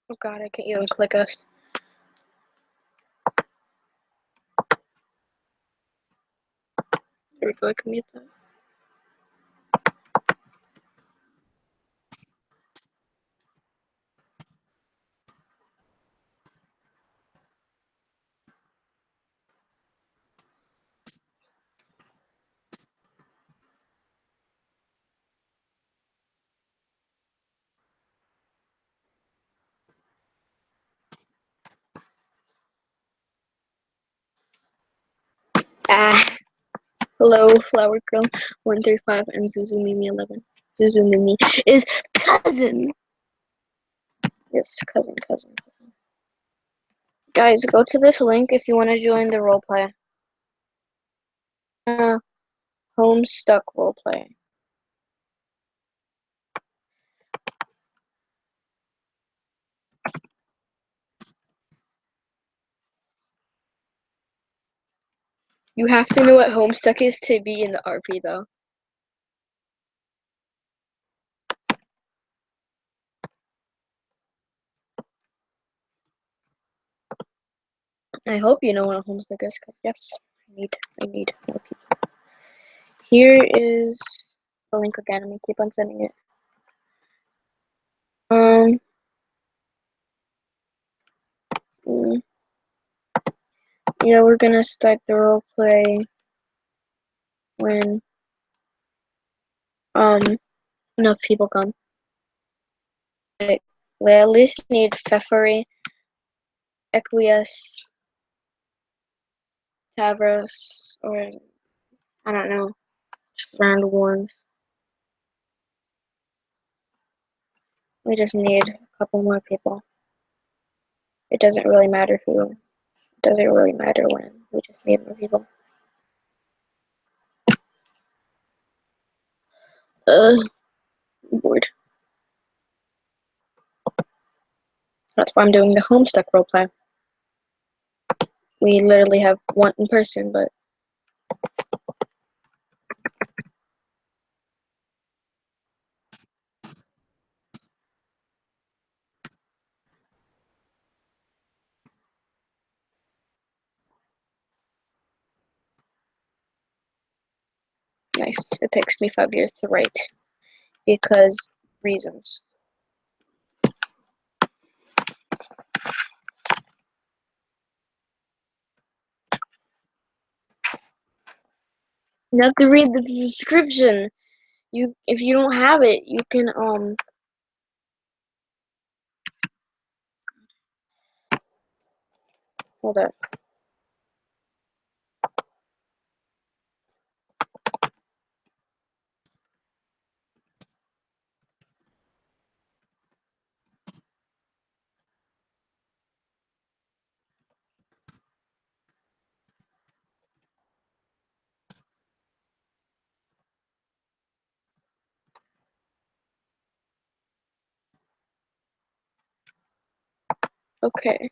Oh god, I can't even click us. There we go, I can mute that. Ah, hello, Flower Girl 135 and Zuzu Mimi 11. Zuzu Mimi is cousin. Yes, cousin. Guys, go to this link if you want to join the roleplay. Homestuck roleplay. You have to know what Homestuck is to be in the RP, though. I hope you know what a Homestuck is, because yes, I need more people. Here is the link again. I'm gonna keep on sending it. Yeah, we're gonna start the roleplay when enough people come. We at least need Pfeffery, Equius, Tavros, or I don't know, just random ones. We just need a couple more people. It doesn't really matter who. It doesn't really matter when. We just need more people. I'm bored. That's why I'm doing the Homestuck roleplay. We literally have one person, but nice. It takes me 5 years to write because reasons. You have to read the description. If you don't have it, you can hold up. Okay.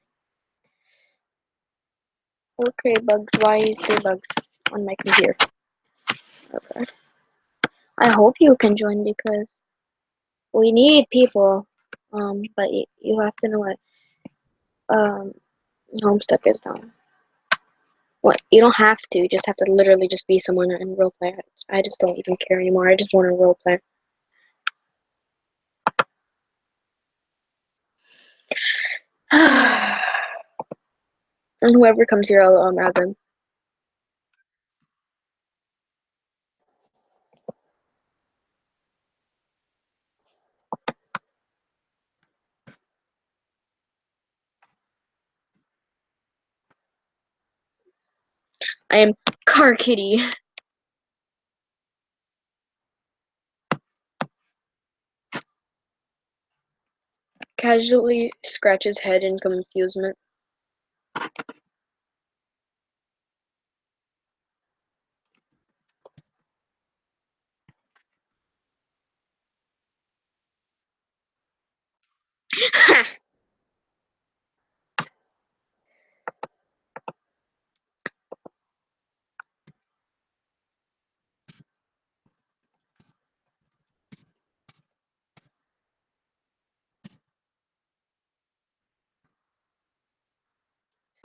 Okay, bugs. Why is there bugs on my computer? Okay. I hope you can join because we need people. But you have to know what Homestuck is now. What you don't have to. You just have to literally just be someone and roleplay. I just don't even care anymore. I just want to roleplay. And whoever comes here, I'll add them. I am Car Kitty. Casually scratches head in confusement.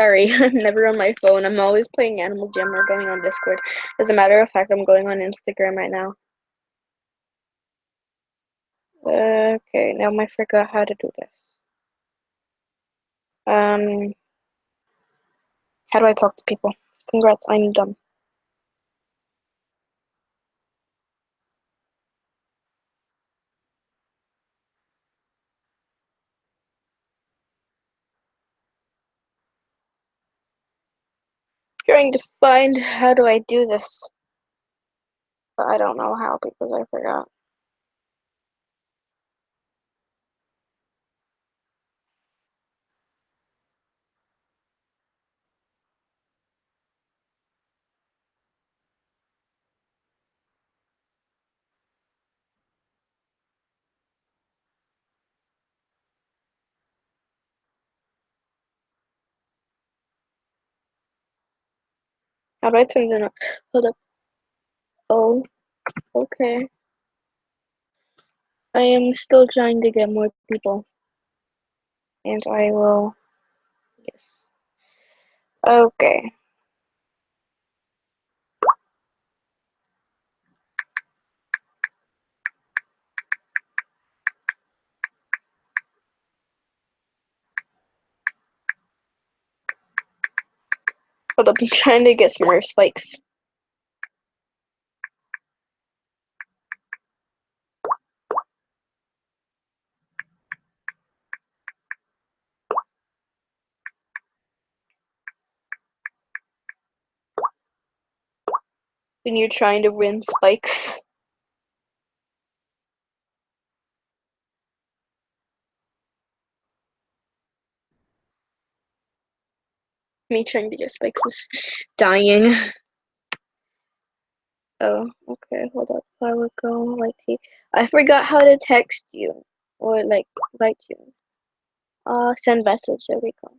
Sorry, I'm never on my phone. I'm always playing Animal Jam or going on Discord. As a matter of fact, I'm going on Instagram right now. Okay, now I forgot how to do this. How do I talk to people? Congrats, I'm dumb. Trying to find how do I do this, but I don't know how because I forgot. How do I turn it on? Hold up. Oh, okay. I am still trying to get more people, and I will. Yes. Okay. Hold up. I'm trying to get some more spikes. When you're trying to win spikes. Me trying to get spikes is dying. Oh, okay, hold up. I would go like I forgot how to text you or like write you. Send message. There we go.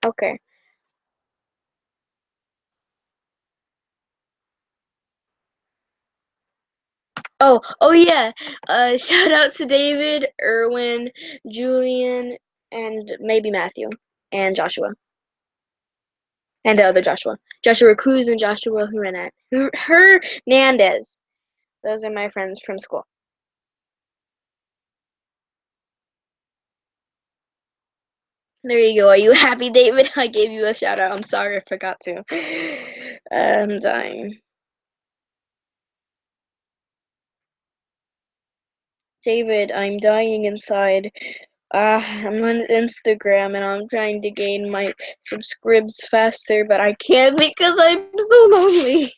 Okay. Oh yeah. Shout out to David, Erwin, Julian, and maybe Matthew and Joshua and the other Joshua, Joshua Cruz and Joshua Hernandez. Those are my friends from school. There you go. Are you happy, David? I gave you a shout out. I'm sorry I forgot to. I'm dying. David, I'm dying inside. I'm on Instagram and I'm trying to gain my subscribes faster, but I can't because I'm so lonely.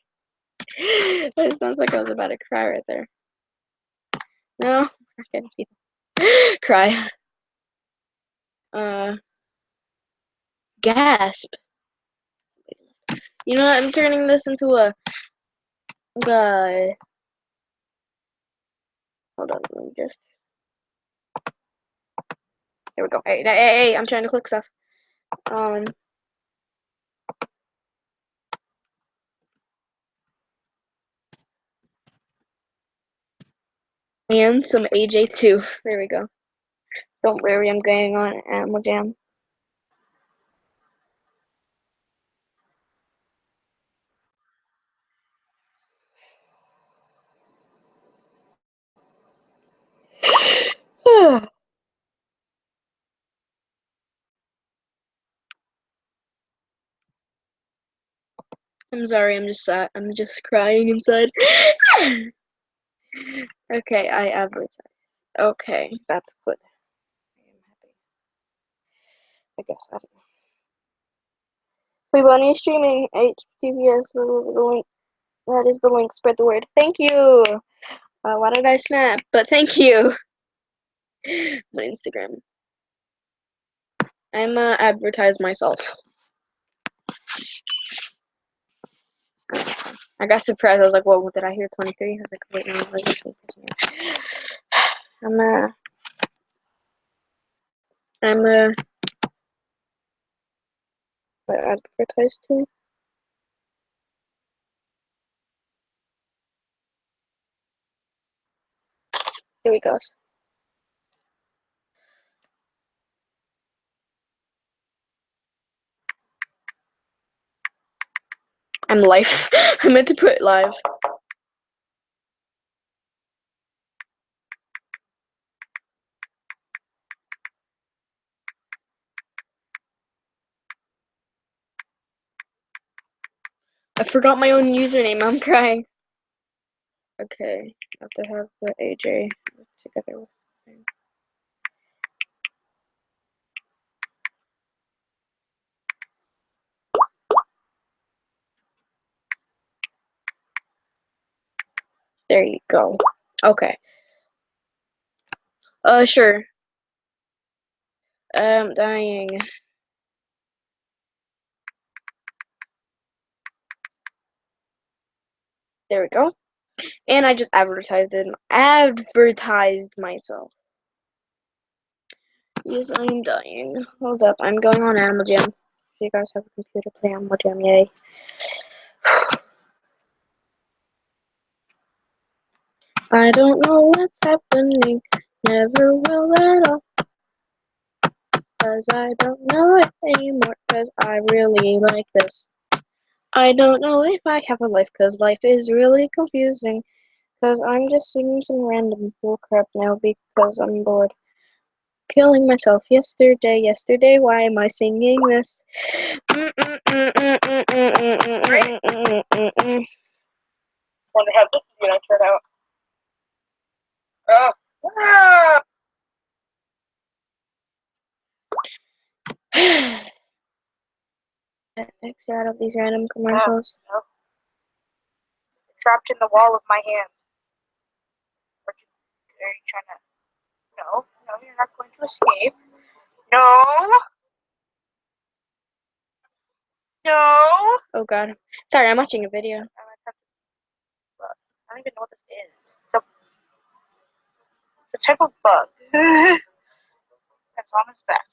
That sounds like I was about to cry right there. No, I can't cry. Uh, gasp. You know what? I'm turning this into a guy. Hold on, let me just. Here we go. Hey, I'm trying to click stuff. And some AJ2. There we go. Don't worry, I'm going on Animal Jam. I'm sorry, I'm just crying inside. Okay, I advertise. Okay, that's good. I am happy. I guess I don't know. Playboy streaming HTTPS. The link. That is the link. Spread the word. Thank you. Why did I snap? But thank you. My Instagram. I'm advertise myself. I got surprised. I was like, "Whoa, what did I hear? 23?" I was like, "Wait, no, I'm advertise too." Here we go. I'm live. I meant to put live. I forgot my own username. I'm crying. Okay, I have to have the AJ together with the thing. There you go. Okay. Sure. I'm dying. There we go. And I just advertised myself. Yes, I'm dying. Hold up, I'm going on Animal Jam. If you guys have a computer, play Animal Jam, yay. I don't know what's happening, never will at all. Cause I don't know it anymore, cause I really like this. I don't know if I have a life, cause life is really confusing. Cause I'm just singing some random bullcrap now because I'm bored. Killing myself yesterday, why am I singing this? Want to have this when I turn out. Exit out of these random commercials. No. Trapped in the wall of my hand. Are you trying to? No, you're not going to escape. No. Oh god. Sorry, I'm watching a video. I don't even know what this is. It's a type of bug. That's on his back.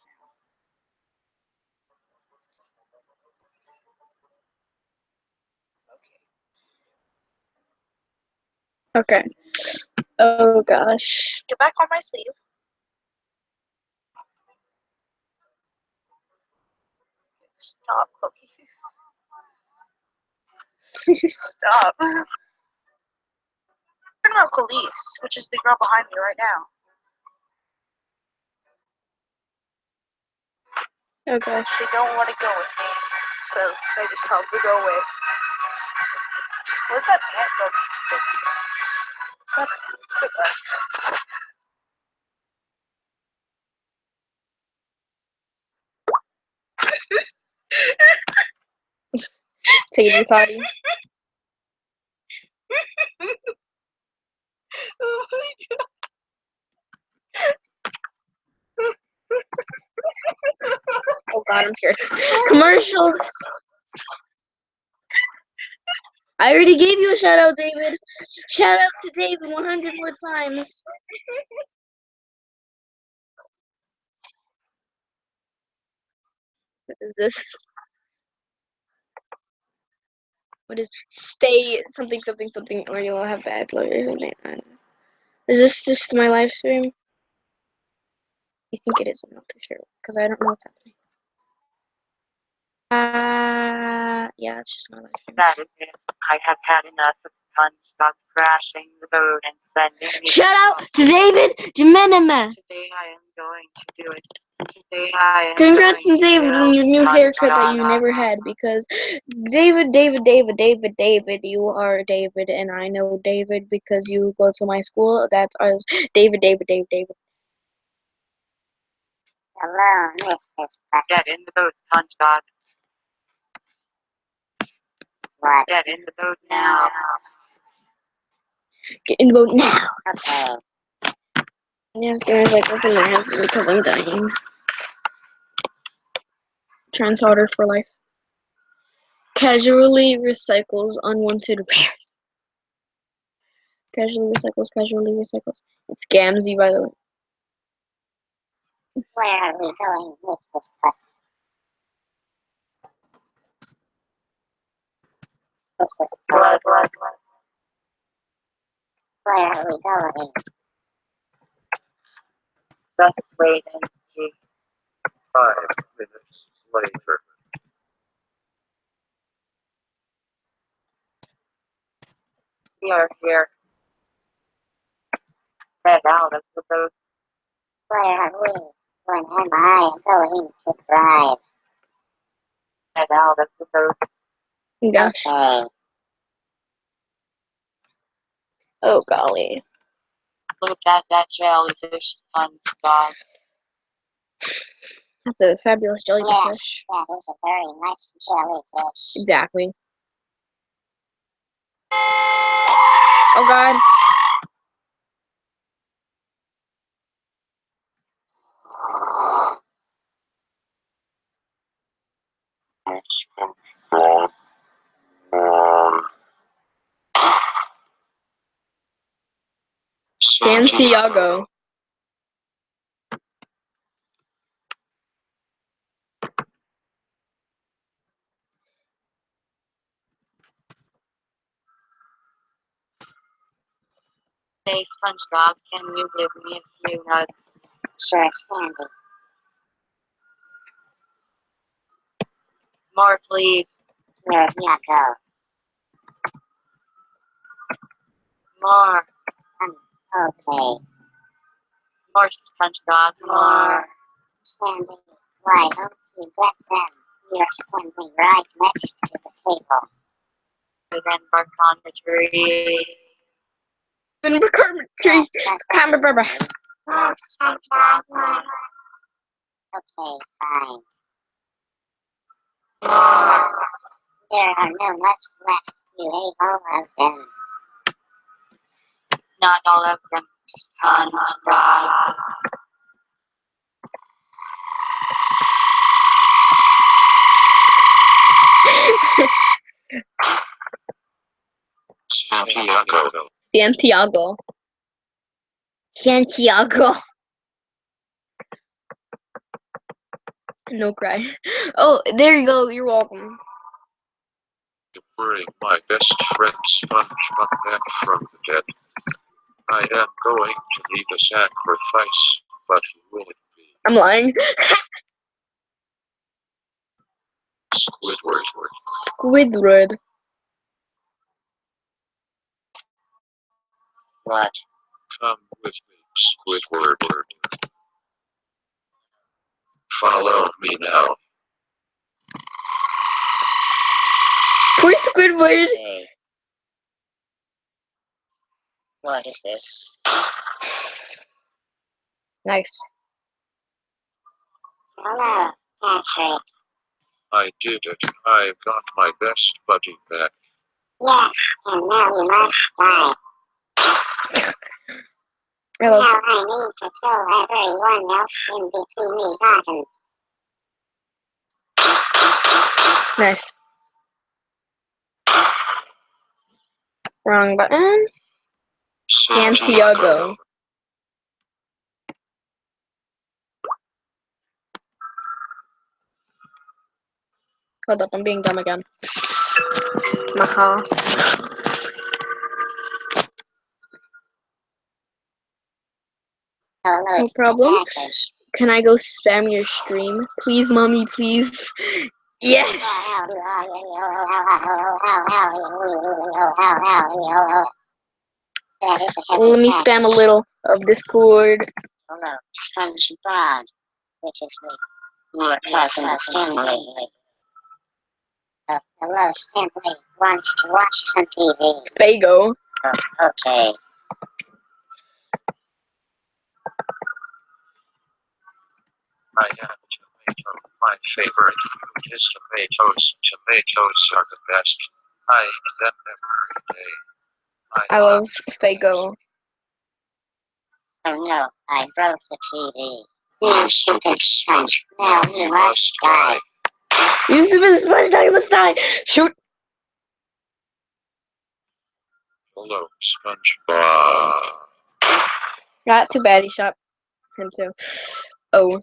Okay. Oh gosh. Get back on my sleeve. Stop, Cookie. Stop. I'm talking about Khalees, which is the girl behind me right now. Oh gosh. They don't want to go with me, so I just tell them to go away. Where'd that ant go? Tater toddy. Oh god, I'm scared. Commercials. I already gave you a shout out, David. Shout out to David 100 more times. What is this? What is stay something or you'll have bad luck or something? I don't know. Is this just my live stream? I think it is. I'm not too sure because I don't know what's happening. Yeah, it's just my live stream. That is it. I have had enough of SpongeBob crashing the boat and sending me. Shout out to David Jimenez. Today I am going to do it. Today I am. Congrats to going David to on your new haircut that you never SpongeBob. had because David, you are David, and I know David because you go to my school. That's us, David. Hello, this is. Get in the boat, SpongeBob. What? Get in the boat now. Get in the boat now. Okay. Yeah, there's like this in my hands because I'm dying. Trans harder for life. Casually recycles unwanted rares. Casually recycles. It's Gamzee, by the way. Where are we going? This is. This is blood. Where are we going? Wait and see. 5 minutes later. We are here. Get out of the boat. Where are we? When am I going to drive? Get out of the boat. Gosh. Okay. Oh golly. Look at that jellyfish, SpongeBob. That's a fabulous jellyfish. Yes, that is a very nice jellyfish. Exactly. Oh god. Santiago. Hey, SpongeBob, can you give me a few nuts? Sure, Sandy. More, please. Here you go. More. Okay. More, SpongeBob. More. Sandy, why don't you get them? You're standing right next to the table. Then bark on the tree. Then we're tree. Camera. Oh, SpongeBob. Okay, fine. More. There are no nuts left. You ate all of them. Not all of them, SpongeBob. Santiago. Santiago. Santiago. No cry. Oh, there you go. You're welcome. To bring my best friend SpongeBob back from the dead. I am going to lead a sacrifice, but who will it be? I'm lying. Squidward. Squidward. What? Come with me, Squidward. Follow me now. Poor Squidward. Okay. What is this? Nice. Hello, Patrick. I did it. I've got my best buddy back. Yes, and now you must die. Hello. Now I need to kill everyone else in Bikini Bottom. Nice. Wrong button. Santiago. Hold up, I'm being dumb again. Maha. Hello, No problem. package. Can I go spam your stream? Please, mommy, please. Yes! That is a Let me spam a little of Discord. Hello, SpongeBob. Which is me. Your cousin Stanley. Hello, Stanley. Want to watch some TV? Fago. Oh, okay. I have tomato. My favorite food is tomatoes. Tomatoes are the best. I eat them every day. I love Fago. Oh no, I broke the TV. You stupid sponge. Now you must die. You stupid sponge, now you must die! Shoot! Hello, SpongeBob. Not too bad, he shot him too. Oh.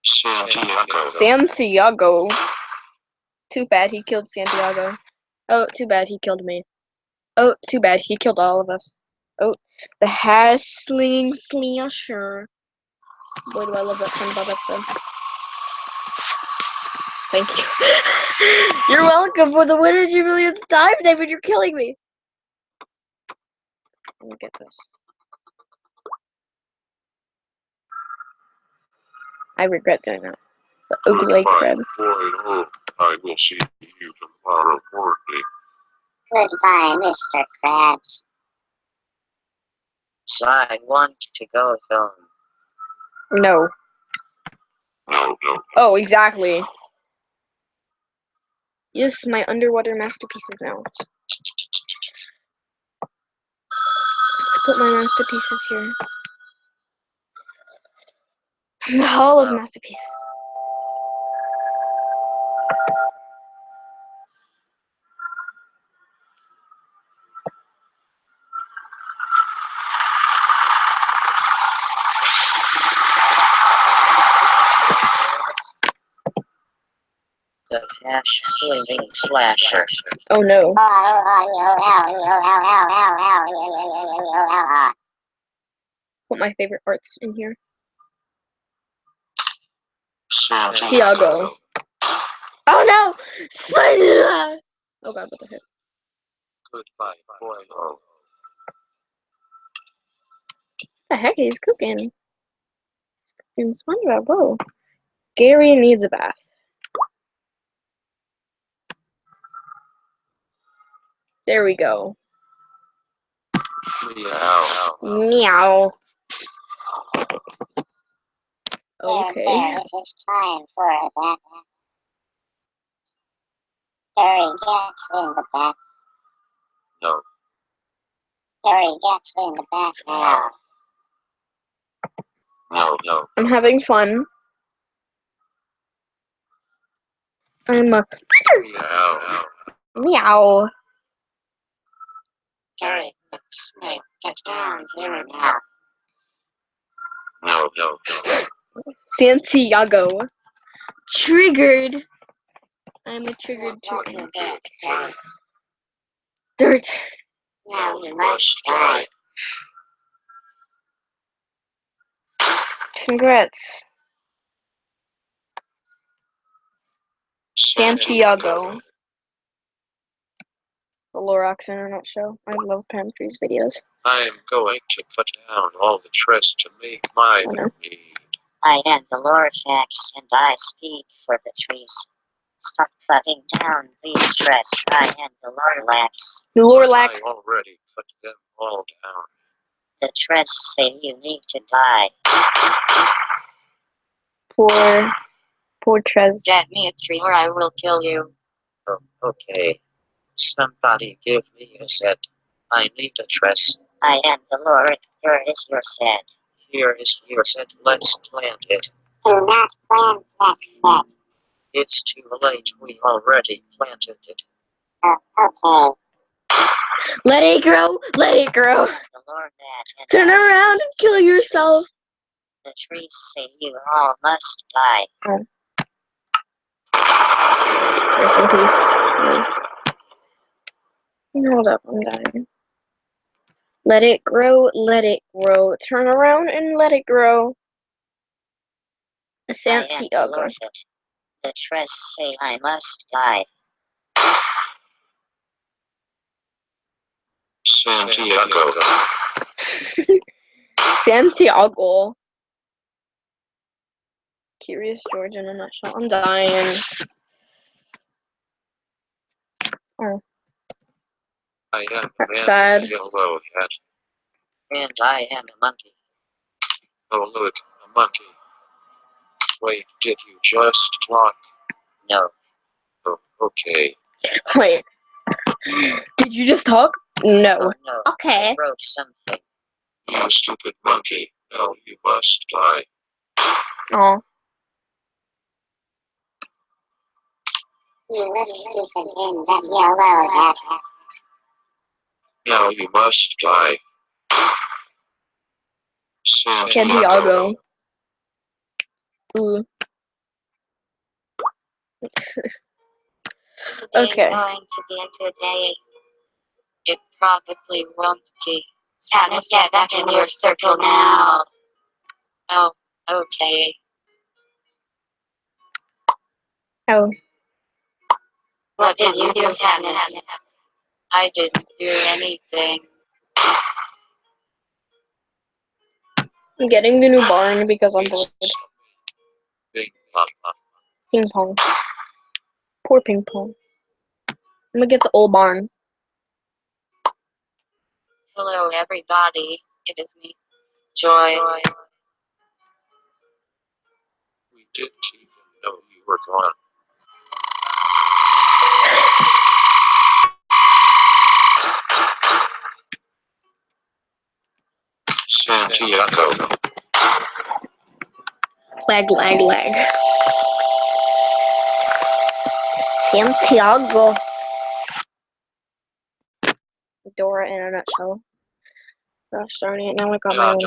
Santiago. Santiago. Too bad he killed Santiago. Oh, too bad he killed me. Oh, too bad he killed all of us. Oh, the hash slinging slasher. Boy, do I love that SpongeBob episode. Thank you. You're welcome for the winner's millionth time, David. You're killing me. Let me get this. I regret doing that. The ugly crab. Boy, oh, I will see you tomorrow morning. Goodbye, Mr. Krabs. So I want to go home. No. No. Oh, exactly. Yes, my underwater masterpieces now. Let's put my masterpieces here. The Hall of Masterpieces. The Hash Swimming Slasher. Oh no. Put my favorite arts in here. Santiago. Oh no! SpongeBob! Oh god, what the heck? Goodbye, boy. Oh. What the heck? He's cooking. And SpongeBob, whoa. Gary needs a bath. There we go. Meow. Meow. There, Okay. it is time for a bath. Harry gets in the bath. No. Harry gets in the bath now. No. I'm having fun. I'm a Meow. meow. Harry, Snape, get down here now. No. Santiago. Triggered. I'm a triggered chicken. Dirt. Now you must die. Congrats. Santiago. The Lorax in a nutshell. I love Pantry's videos. I'm going to cut down all the trees to make my Oh, no. mead. I am the Lorax, and I speak for the trees. Stop cutting down these trees. I am the Lorax. The Lorlax. I already cut them all down. The trees say you need to die. Poor Trez. Get me a tree or I will kill you. Oh, okay. Somebody give me a set. I need a dress. I am the Lord. Here is your set. Here is your set. Let's plant it. Do not plant that set. It's too late. We already planted it. Okay. Let it grow. Let it grow. The Lord that Turn around and kill yourself. The trees say you all must die. Rest in peace. Hold up, I'm dying. Let it grow, let it grow. Turn around and let it grow. Santiago. The trees say I must die. Santiago. Santiago. Curious George in a nutshell. I'm dying. Oh, I am that's sad. yellow hat. And I am a monkey. Oh look, a monkey. Wait, did you just talk? No. Oh, okay. Wait. Did you just talk? No. Oh no. Okay. I broke something. You stupid monkey. No, you must die. Oh. You look stupid in that yellow hat. Now you must die. Santiago. Ooh. Okay. Today's going to be a good day. It probably won't be. Santa's get back in your circle now. Oh, Okay. Oh, What did you do, Samus? I didn't do anything. I'm getting the new barn because I'm bored. Bing bong. Ping pong. Poor ping pong. I'm gonna get the old barn. Hello, everybody. It is me, Joy. We didn't even know you were gone. Santiago. Lag. Santiago. Dora in a nutshell. Gosh darn it, now I got my own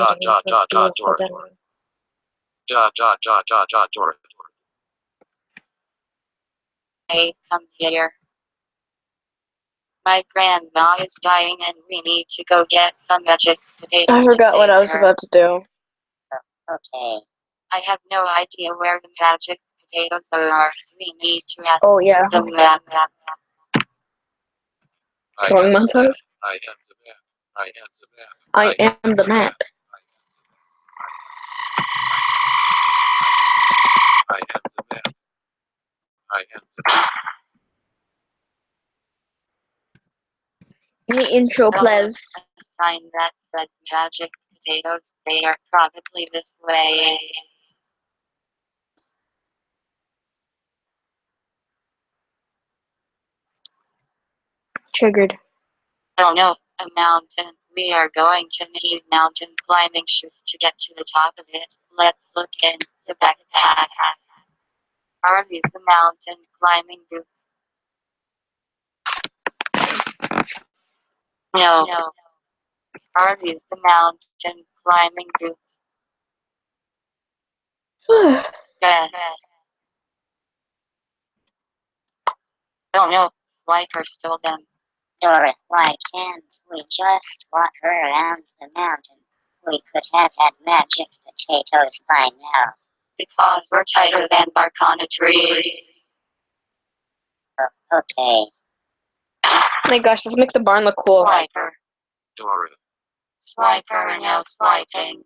Dora. Hey, come here. My grandma is dying and we need to go get some magic potatoes. I forgot what I was to save her. about to do. Okay. I have no idea where the magic potatoes are. We need to ask Oh, yeah. the map. Throwing montage? I am the map. I am the map. I am the map. I am the map. I am the map. In the intro, please. A sign that says magic potatoes. They are probably this way. Triggered. Oh no, a mountain. We are going to need mountain climbing shoes to get to the top of it. Let's look in the backpack. Are these the mountain climbing boots? No. Are these the mountain climbing boots? Yes. Oh no, Swiper stole them. Dora, why can't we just walk around the mountain? We could have had magic potatoes by now. Because we're tighter than bark on a tree. Okay. My gosh, let's make the barn look cool. Swiper. Dora. Swiper, no swiping.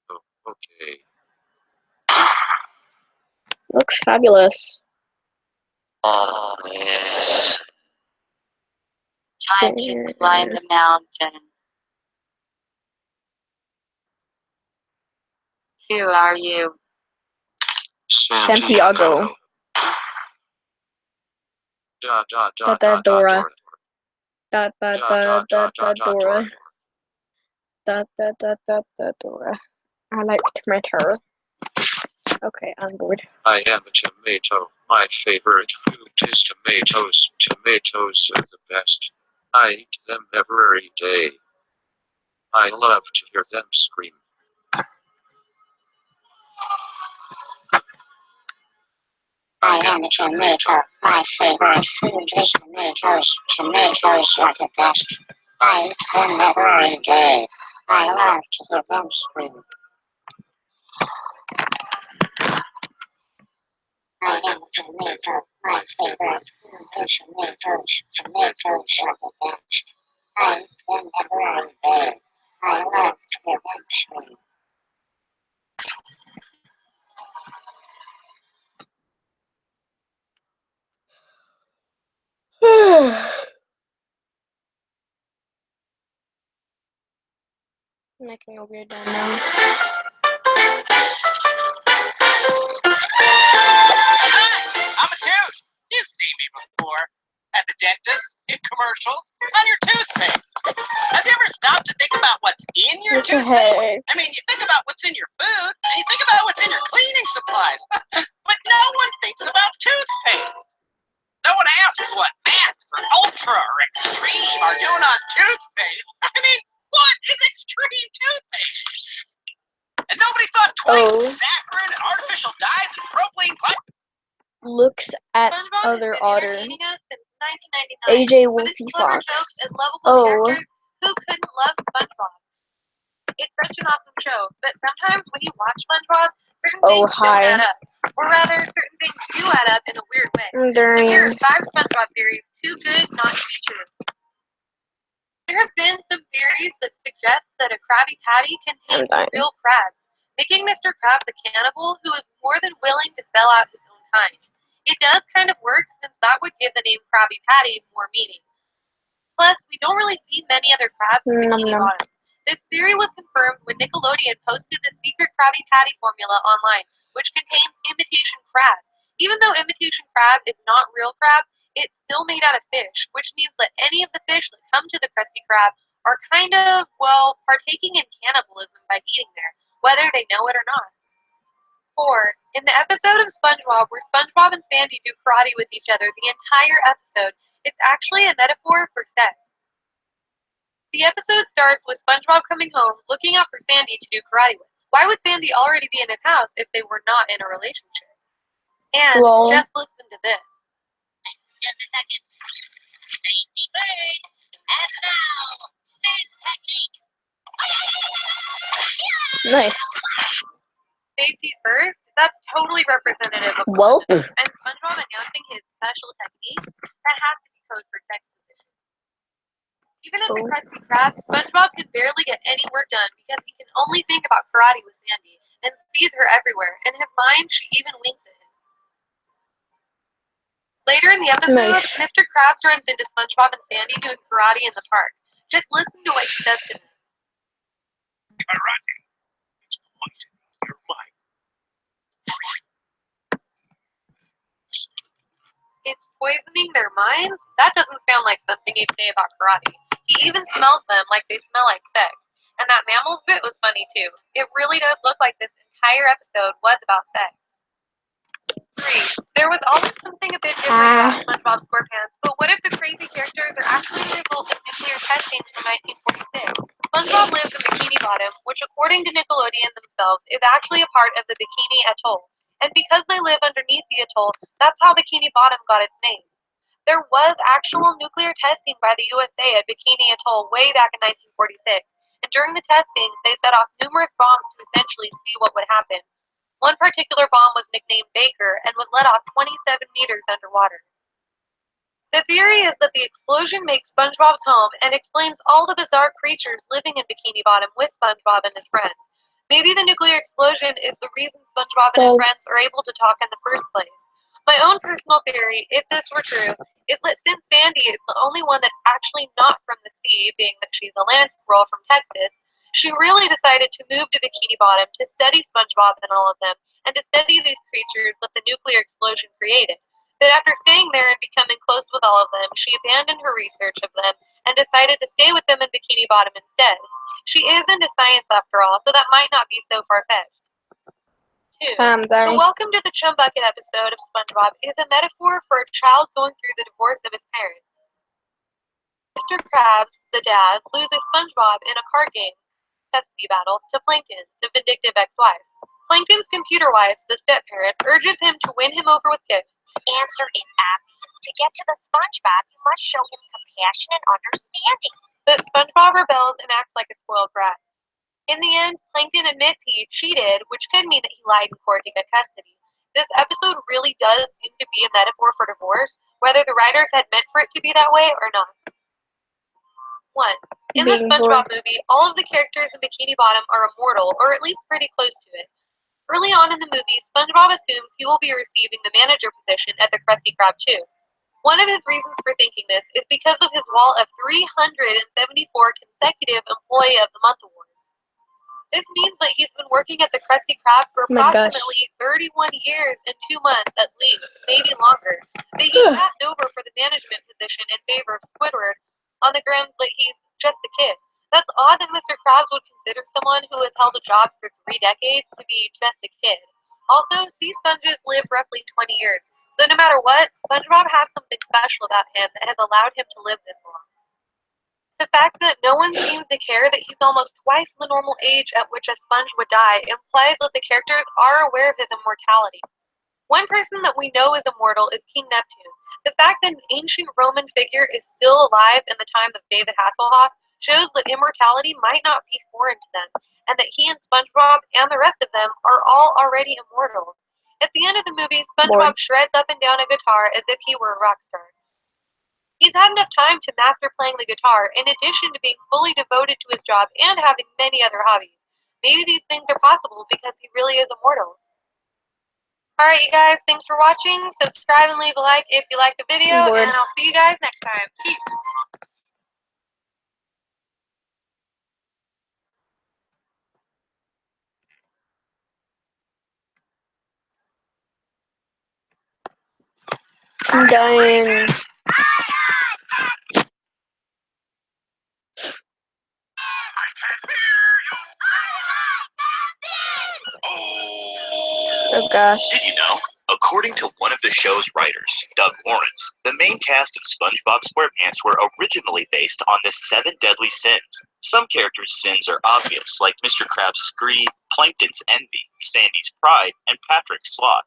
Oh, okay. Looks fabulous. Oh, yeah. Time to climb the mountain. Who are you? Santiago. Dora. Dora. Dora. I like tomato. Okay, I'm bored. I am a tomato. My favorite food is tomatoes. Tomatoes are the best. I eat them every day. I love to hear them scream. I am a tomato. My favorite food is tomatoes. Tomatoes are the best. I eat them every day. I love to hear them scream. I am a tomato. My favorite food is tomatoes. Tomatoes are the best. I eat them every day. I love to hear them scream. Making a weird noise now. Hi, I'm a dude. You've seen me before. At the dentist, in commercials, on your toothpaste. Have you ever stopped to think about what's in your What the toothpaste? heck? I mean, you think about what's in your food, and you think about what's in your cleaning supplies. But no one thinks about toothpaste. No one asks what Max or Ultra or Extreme are doing on toothpaste. I mean, what is Extreme toothpaste? And nobody thought twice Oh. of saccharin and artificial dyes and propylene glycol. Looks at SpongeBob other has been otter. entertaining us since 1999 AJ with his Wolfie clever Fox. jokes and lovable Oh. characters. Who couldn't love SpongeBob? It's such an awesome show, but sometimes when you watch SpongeBob, certain Oh, things don't hi. add up. Or rather, certain things do add up in a weird way. I'm So here dying. are 5 SpongeBob theories too good not to be true. There have been some theories that suggest that a Krabby Patty contains dying. real crabs, making Mr. Krabs a cannibal who is more than willing to sell out his own kind. It does kind of work since that would give the name Krabby Patty more meaning. Plus, we don't really see many other crabs in Nom Bikini nom. Bottom. This theory was confirmed when Nickelodeon posted the secret Krabby Patty formula online, which contains imitation crab. Even though imitation crab is not real crab, it's still made out of fish, which means that any of the fish that come to the Krusty Krab are kind of, well, partaking in cannibalism by eating there, whether they know it or not. 4. In the episode of SpongeBob where SpongeBob and Sandy do karate with each other the entire episode, it's actually a metaphor for sex. The episode starts with SpongeBob coming home, looking out for Sandy to do karate with. Why would Sandy already be in his house if they were not in a relationship? And Lol. just listen to this. Just a second. Safety first. And now, spin technique. Nice. Safety first? That's totally representative of Well. condoms. And SpongeBob announcing his special techniques? That has to be code for sex position. Even at the Oh. Krusty Krab, SpongeBob can barely get any work done because he can only think about karate with Sandy and sees her everywhere. In his mind, she even winks at him. Later in the episode, Nice. Mr. Krabs runs into SpongeBob and Sandy doing karate in the park. Just listen to what he says to them. Karate is poison your mind. It's poisoning their minds? That doesn't sound like something you'd say about karate. He even smells them like they smell like sex. And that mammals bit was funny too. It really does look like this entire episode was about sex. 3. There was always something a bit different about SpongeBob SquarePants, but what if the crazy characters are actually the result of nuclear testing from 1946? SpongeBob lives in Bikini Bottom, which according to Nickelodeon themselves is actually a part of the Bikini Atoll. And because they live underneath the atoll, that's how Bikini Bottom got its name. There was actual nuclear testing by the USA at Bikini Atoll way back in 1946, and during the testing, they set off numerous bombs to essentially see what would happen. One particular bomb was nicknamed Baker and was let off 27 meters underwater. The theory is that the explosion makes SpongeBob's home and explains all the bizarre creatures living in Bikini Bottom with SpongeBob and his friends. Maybe the nuclear explosion is the reason SpongeBob and his friends are able to talk in the first place. My own personal theory, if this were true, is that since Sandy is the only one that's actually not from the sea, being that she's a land squirrel from Texas, she really decided to move to Bikini Bottom to study SpongeBob and all of them, and to study these creatures that the nuclear explosion created. But after staying there and becoming close with all of them, she abandoned her research of them and decided to stay with them in Bikini Bottom instead. She is into science after all, so that might not be so far-fetched. 2. The Dying. Welcome to the Chum Bucket episode of SpongeBob is a metaphor for a child going through the divorce of his parents. Mr. Krabs, the dad, loses SpongeBob in a card game custody battle to Plankton, the vindictive ex-wife. Plankton's computer wife, the step-parent, urges him to win him over with gifts. Answer is obvious. To get to the SpongeBob, you must show him compassion and understanding. But SpongeBob rebels and acts like a spoiled brat. In the end, Plankton admits he cheated, which could mean that he lied in court to get custody. This episode really does seem to be a metaphor for divorce, whether the writers had meant for it to be that way or not. 1. In the Being SpongeBob bored. movie, all of the characters in Bikini Bottom are immortal, or at least pretty close to it. Early on in the movie, SpongeBob assumes he will be receiving the manager position at the Krusty Krab too. One of his reasons for thinking this is because of his wall of 374 consecutive Employee of the Month awards. This means that he's been working at the Krusty Krab for Oh my gosh. approximately 31 years and 2 months at least, maybe longer. But he's passed over for the management position in favor of Squidward on the grounds that he's just a kid. That's odd that Mr. Krabs would consider someone who has held a job for 3 decades to be just a kid. Also, sea sponges live roughly 20 years, so no matter what, SpongeBob has something special about him that has allowed him to live this long. The fact that no one seems to care that he's almost twice the normal age at which a sponge would die implies that the characters are aware of his immortality. One person that we know is immortal is King Neptune. The fact that an ancient Roman figure is still alive in the time of David Hasselhoff shows that immortality might not be foreign to them, and that he and SpongeBob and the rest of them are all already immortal. At the end of the movie, SpongeBob shreds up and down a guitar as if he were a rock star. He's had enough time to master playing the guitar, in addition to being fully devoted to his job and having many other hobbies. Maybe these things are possible because he really is immortal. Alright, you guys, thanks for watching. Subscribe and leave a like if you like the video, and I'll see you guys next time. Peace. I'm dying. Oh gosh. Did you know? According to one of the show's writers, Doug Lawrence, the main cast of SpongeBob SquarePants were originally based on the 7 deadly sins. Some characters' sins are obvious, like Mr. Krabs' greed, Plankton's envy, Sandy's pride, and Patrick's sloth.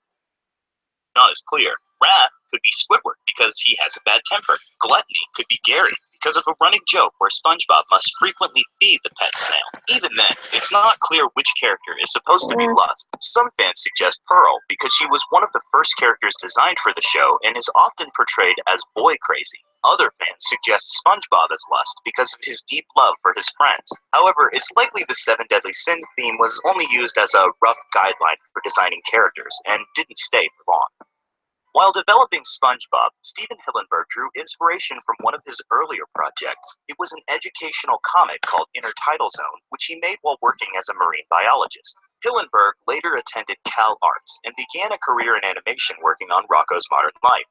Not as clear. Wrath could be Squidward because he has a bad temper. Gluttony could be Gary because of a running joke where SpongeBob must frequently feed the pet snail. Even then, it's not clear which character is supposed to be lust. Some fans suggest Pearl because she was one of the first characters designed for the show and is often portrayed as boy crazy. Other fans suggest SpongeBob as lust because of his deep love for his friends. However, it's likely the 7 Deadly Sins theme was only used as a rough guideline for designing characters and didn't stay for long. While developing SpongeBob, Stephen Hillenburg drew inspiration from one of his earlier projects. It was an educational comic called Intertidal Zone, which he made while working as a marine biologist. Hillenburg later attended Cal Arts and began a career in animation working on Rocko's Modern Life.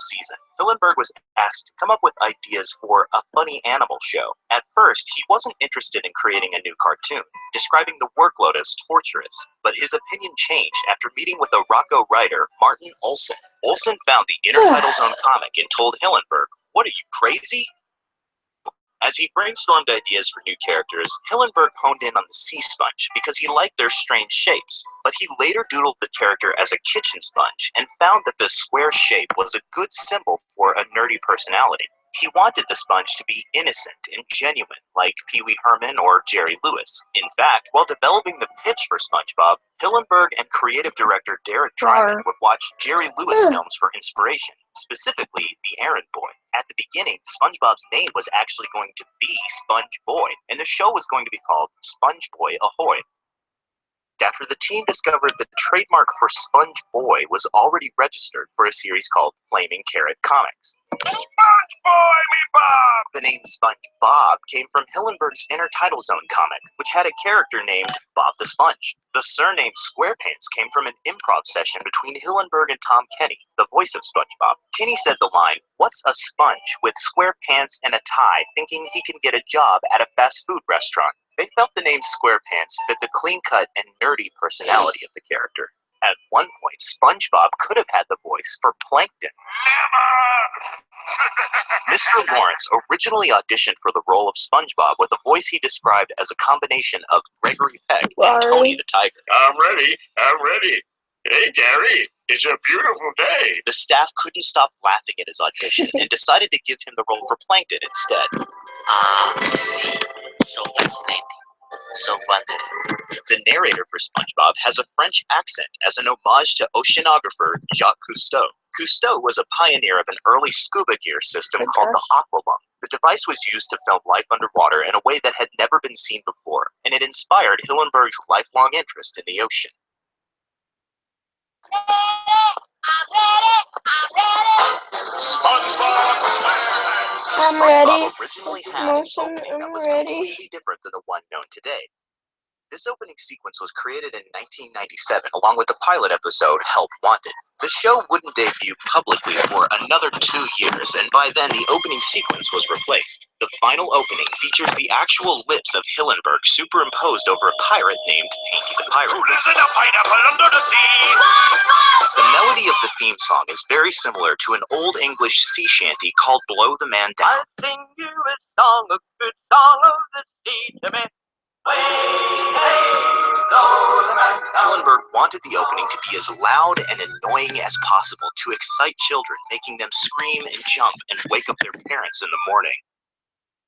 Season, Hillenburg was asked to come up with ideas for a funny animal show. At first, he wasn't interested in creating a new cartoon, describing the workload as torturous, but his opinion changed after meeting with a Rocko writer, Martin Olson. Olson found the Intertidal Zone comic and told Hillenburg, "What are you, crazy?" As he brainstormed ideas for new characters, Hillenburg honed in on the sea sponge because he liked their strange shapes. But he later doodled the character as a kitchen sponge and found that the square shape was a good symbol for a nerdy personality. He wanted the sponge to be innocent and genuine, like Pee Wee Herman or Jerry Lewis. In fact, while developing the pitch for SpongeBob, Hillenburg and creative director Derek Dryman would watch Jerry Lewis films for inspiration, specifically The Errand Boy. At the beginning, SpongeBob's name was actually going to be Sponge Boy, and the show was going to be called Sponge Boy Ahoy. After the team discovered the trademark for Sponge Boy was already registered for a series called Flaming Carrot Comics. Sponge Boy, me Bob! The name SpongeBob came from Hillenburg's Intertidal Zone comic, which had a character named Bob the Sponge. The surname SquarePants came from an improv session between Hillenburg and Tom Kenny, the voice of SpongeBob. Kenny said the line, "What's a sponge with square pants and a tie thinking he can get a job at a fast food restaurant?" They felt the name SquarePants fit the clean-cut and nerdy personality of the character. At one point, SpongeBob could have had the voice for Plankton. Mr. Lawrence originally auditioned for the role of SpongeBob with a voice he described as a combination of Gregory Peck and Tony the Tiger. I'm ready. Hey, Gary, it's a beautiful day. The staff couldn't stop laughing at his audition and decided to give him the role for Plankton instead. I see. So fascinating. So wonderful. The narrator for SpongeBob has a French accent as an homage to oceanographer Jacques Cousteau. Cousteau was a pioneer of an early scuba gear system called the Aqualung. The device was used to film life underwater in a way that had never been seen before, and it inspired Hillenburg's lifelong interest in the ocean. SpongeBob SquarePants. I'm ready. SpongeBob originally had an Motion, opening that I'm was ready. completely different than the one known today. This opening sequence was created in 1997 along with the pilot episode Help Wanted. The show wouldn't debut publicly for another 2 years, and by then the opening sequence was replaced. The final opening features the actual lips of Hillenburg superimposed over a pirate named Pinky the Pirate. Who lives in a pineapple under the sea? The melody of the theme song is very similar to an old English sea shanty called Blow the Man Down. I sing you a song, a good song of the sea to me. Hillenburg wanted the opening to be as loud and annoying as possible to excite children, making them scream and jump and wake up their parents in the morning.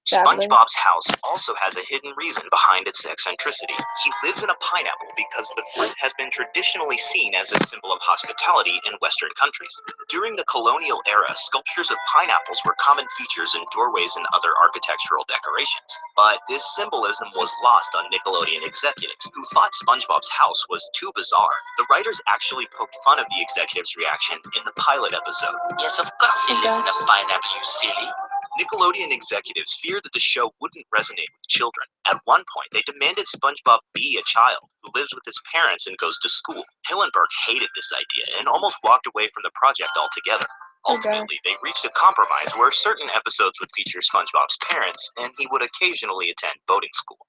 Sadly. SpongeBob's house also has a hidden reason behind its eccentricity. He lives in a pineapple because the fruit has been traditionally seen as a symbol of hospitality in Western countries. During the colonial era, sculptures of pineapples were common features in doorways and other architectural decorations. But this symbolism was lost on Nickelodeon executives, who thought SpongeBob's house was too bizarre. The writers actually poked fun of the executives' reaction in the pilot episode. Yes, of course he lives in a pineapple, you silly. Nickelodeon executives feared that the show wouldn't resonate with children. At one point, they demanded SpongeBob be a child who lives with his parents and goes to school. Hillenburg hated this idea and almost walked away from the project altogether. Ultimately, they reached a compromise where certain episodes would feature SpongeBob's parents, and he would occasionally attend boating school.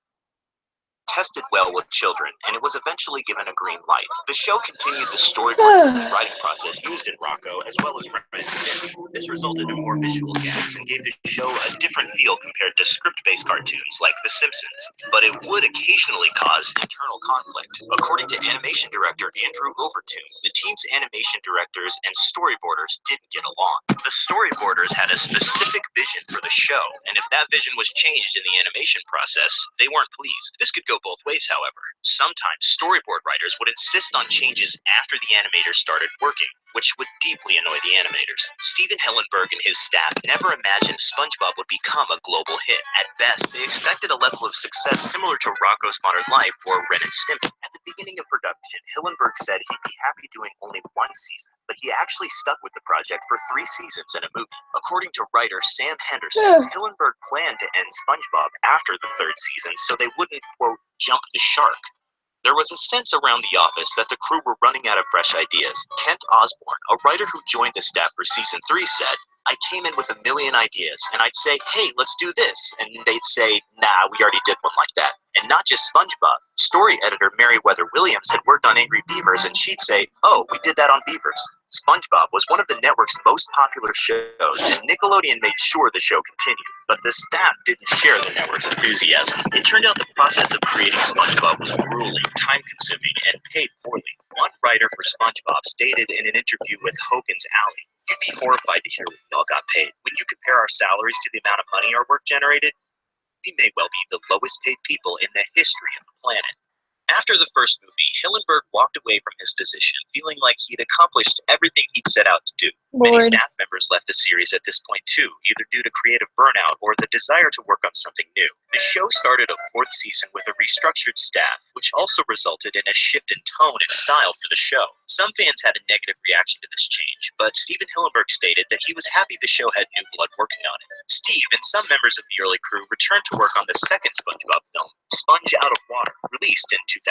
Tested well with children, and it was eventually given a green light. The show continued the storyboard and writing process used in Rocco, as well as Ren and Stimpy. This resulted in more visual gags and gave the show a different feel compared to script-based cartoons like The Simpsons, but it would occasionally cause internal conflict. According to animation director Andrew Overton, the team's animation directors and storyboarders didn't get along. The storyboarders had a specific vision for the show, and if that vision was changed in the animation process, they weren't pleased. This could go both ways, however. Sometimes storyboard writers would insist on changes after the animators started working, which would deeply annoy the animators. Steven Hillenburg and his staff never imagined SpongeBob would become a global hit. At best, they expected a level of success similar to Rocco's Modern Life or Ren and Stimpy. At the beginning of production, Hillenburg said he'd be happy doing only one season, but he actually stuck with the project for 3 seasons and a movie. According to writer Sam Henderson, Hillenburg planned to end SpongeBob after the 3rd season so they wouldn't, quote, jump the shark. There was a sense around the office that the crew were running out of fresh ideas. Kent Osborne, a writer who joined the staff for season 3, said, I came in with a million ideas, and I'd say, hey, let's do this. And they'd say, nah, we already did one like that. And not just SpongeBob. Story editor Meriwether Williams had worked on Angry Beavers, and she'd say, oh, we did that on Beavers. SpongeBob was one of the network's most popular shows, and Nickelodeon made sure the show continued. But the staff didn't share the network's enthusiasm. It turned out the process of creating SpongeBob was grueling, time-consuming, and paid poorly. One writer for SpongeBob stated in an interview with Hogan's Alley, you'd be horrified to hear what we all got paid. When you compare our salaries to the amount of money our work generated, we may well be the lowest paid people in the history of the planet. After the first movie, Hillenburg walked away from his position, feeling like he'd accomplished everything he'd set out to do. Many staff members left the series at this point too, either due to creative burnout or the desire to work on something new. The show started a 4th season with a restructured staff, which also resulted in a shift in tone and style for the show. Some fans had a negative reaction to this change, but Steven Hillenburg stated that he was happy the show had new blood working on it. Steve and some members of the early crew returned to work on the second SpongeBob film, Sponge Out of Water, released in 2015.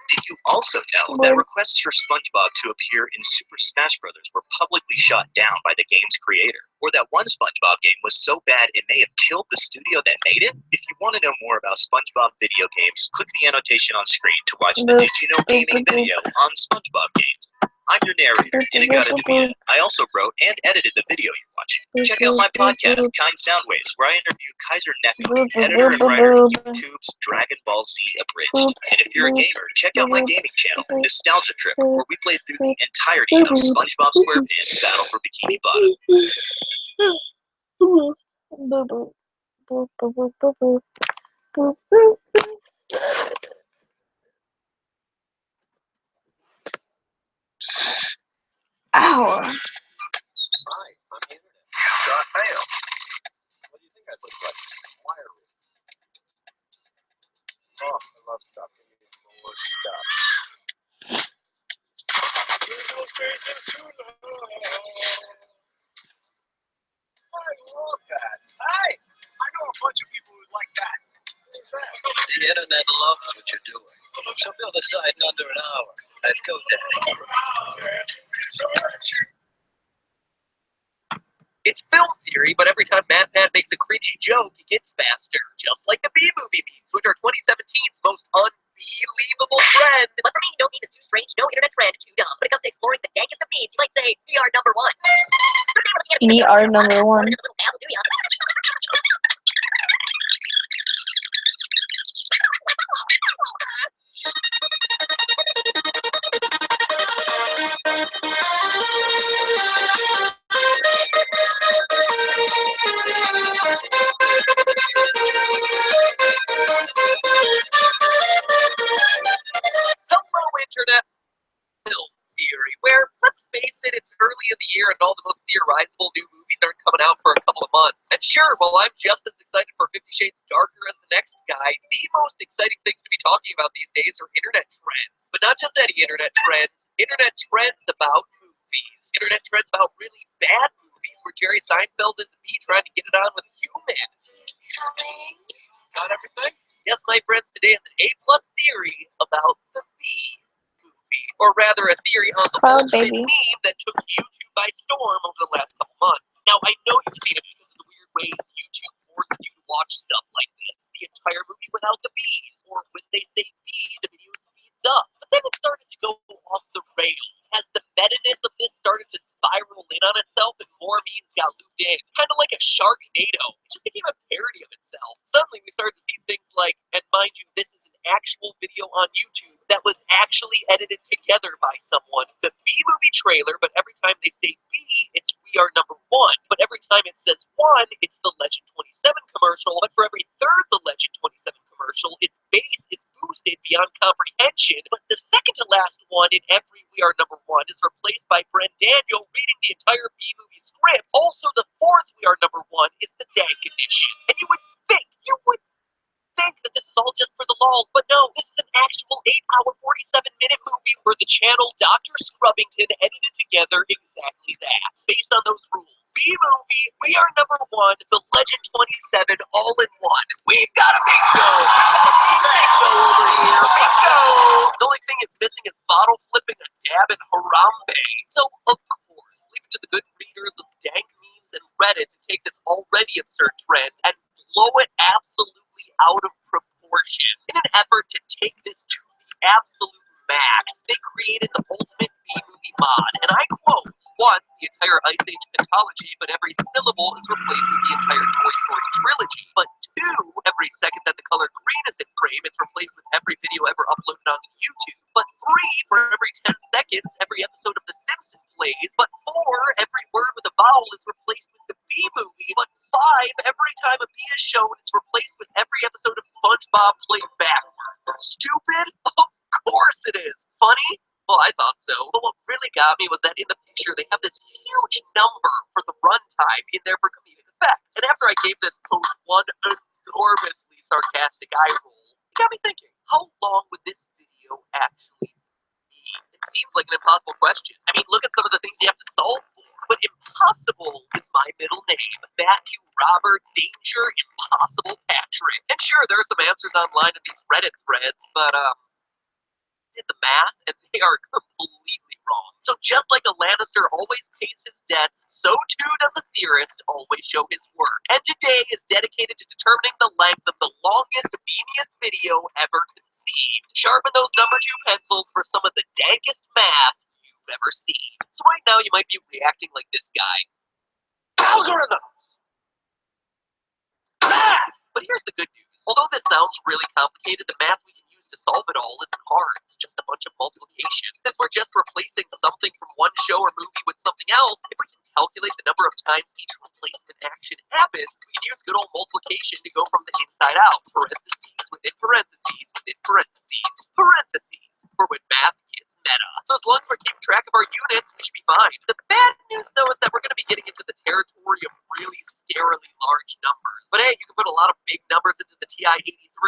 Did you also know that requests for SpongeBob to appear in Super Smash Bros. Were publicly shot down by the game's creator? Or that one SpongeBob game was so bad it may have killed the studio that made it? If you want to know more about SpongeBob video games, click the annotation on screen to watch the Did You Know Gaming video on SpongeBob games. I'm your narrator, Inagata. I also wrote and edited the video you're watching. Check out my podcast, Kind Soundwaves, where I interview Kaiser Neko, editor and writer of YouTube's Dragon Ball Z Abridged. And if you're a gamer, check out my gaming channel, Nostalgia Trip, where we played through the entirety of SpongeBob SquarePants Battle for Bikini Bottom. Ow. Hi, on the internet. Got mail. What do you think I look like? Wiry. Oh, I love stuff. Give me more stuff. I love that. Hi! I know a bunch of people who like that. Who's that? The internet loves what you're doing. So build a site in under an hour at GoDaddy. It's film theory, but every time MatPat makes a cringy joke, it gets faster. Just like the B-movie memes, which are 2017's most unbelievable trend. But for me, no meme is too strange, no internet trend too dumb. When it comes to exploring the dankest of memes, you might say, we are number one. We are number one. early in the year and all the most theorizable new movies aren't coming out for a couple of months. And sure, while I'm just as excited for 50 Shades Darker as the next guy, the most exciting things to be talking about these days are internet trends. But not just any internet trends about movies. Internet trends about really bad movies where Jerry Seinfeld is me trying to get it on with a human. Got everything? Yes, my friends, today is an A-plus theory about the Bee movie. Or rather, a theory on the Proud ultimate baby. meme that took YouTube by storm over the last couple months. Now, I know you've seen it because of the weird ways YouTube forces you to watch stuff like this. The entire movie without the bees. Or when they say bee, the video speeds up. But then it started to go off the rails. As the meta-ness of this started to spiral in on itself and more memes got looped in. Kind of like a Sharknado. It just became a parody of itself. Suddenly we started to see things like, and mind you, this is an actual video on YouTube that was actually edited together by someone. The Bee movie trailer, but every time they say Bee, it's We Are Number One. But every time it says one, it's the Legend 27 commercial. But for every third the Legend 27 commercial, its bass is boosted beyond comprehension. But the second to last one in every We Are Number One is replaced by Brent Daniel reading the entire Bee movie script. Also, the fourth We Are Number One is the Dank edition. And you would think that this is all just for the lulz, but no, this is an actual 8-hour, 47-minute movie where the channel Dr. Scrubbington edited together exactly that. Based on those rules. B-movie, We Are Number One, The Legend 27, all in one. We've got a bingo! Bingo over here, bingo! The only thing it's missing is bottle flipping a dab in Harambe. So, of course, leave it to the good readers of dank memes and Reddit to take this already absurd trend and blow it absolutely out of proportion. In an effort to take this to the absolute max, they created the ultimate B-movie mod, and I quote, one, the entire Ice Age mythology, but every syllable is replaced with the entire Toy Story trilogy. But two, every second that the color green is in frame, it's replaced with every video ever uploaded onto YouTube. But three, for every 10 seconds, every episode of The Simpsons plays. But four, every word with a vowel is replaced with the B-movie. But five, every time a bee is shown, it's replaced with every episode of SpongeBob played backwards. Stupid? Of course it is. Funny? Well, I thought so. But what really got me was that in the picture, they have this huge number for the runtime in there for comedic effect. And after I gave this post one enormously sarcastic eye roll, it got me thinking, how long would this video actually be? It seems like an impossible question. I mean, look at some of the things you have to solve for. But impossible is my middle name. Matthew Robert Danger Impossible Patrick. And sure, there are some answers online in these Reddit threads, but did the math, and they are completely wrong. So just like a Lannister always pays his debts, so too does a theorist always show his work. And today is dedicated to determining the length of the longest, beamiest video ever conceived. Sharpen those number 2 pencils for some of the dankest math you've ever seen. So right now you might be reacting like this guy. Algorithms! Math! But here's the good news. Although this sounds really complicated, the math we can use to solve it all isn't hard. It's just a bunch of multiplication. Since we're just replacing something from one show or movie with something else, if we can calculate the number of times each replacement action happens, we can use good old multiplication to go from the inside out. Parentheses within parentheses within parentheses. Parentheses for when math gets meta. So as long as we're keeping track of our units, we should be fine. The bad news, though, is that we're going to be getting into the territory of really scarily large numbers. But hey, you can put a lot of big numbers into the TI-83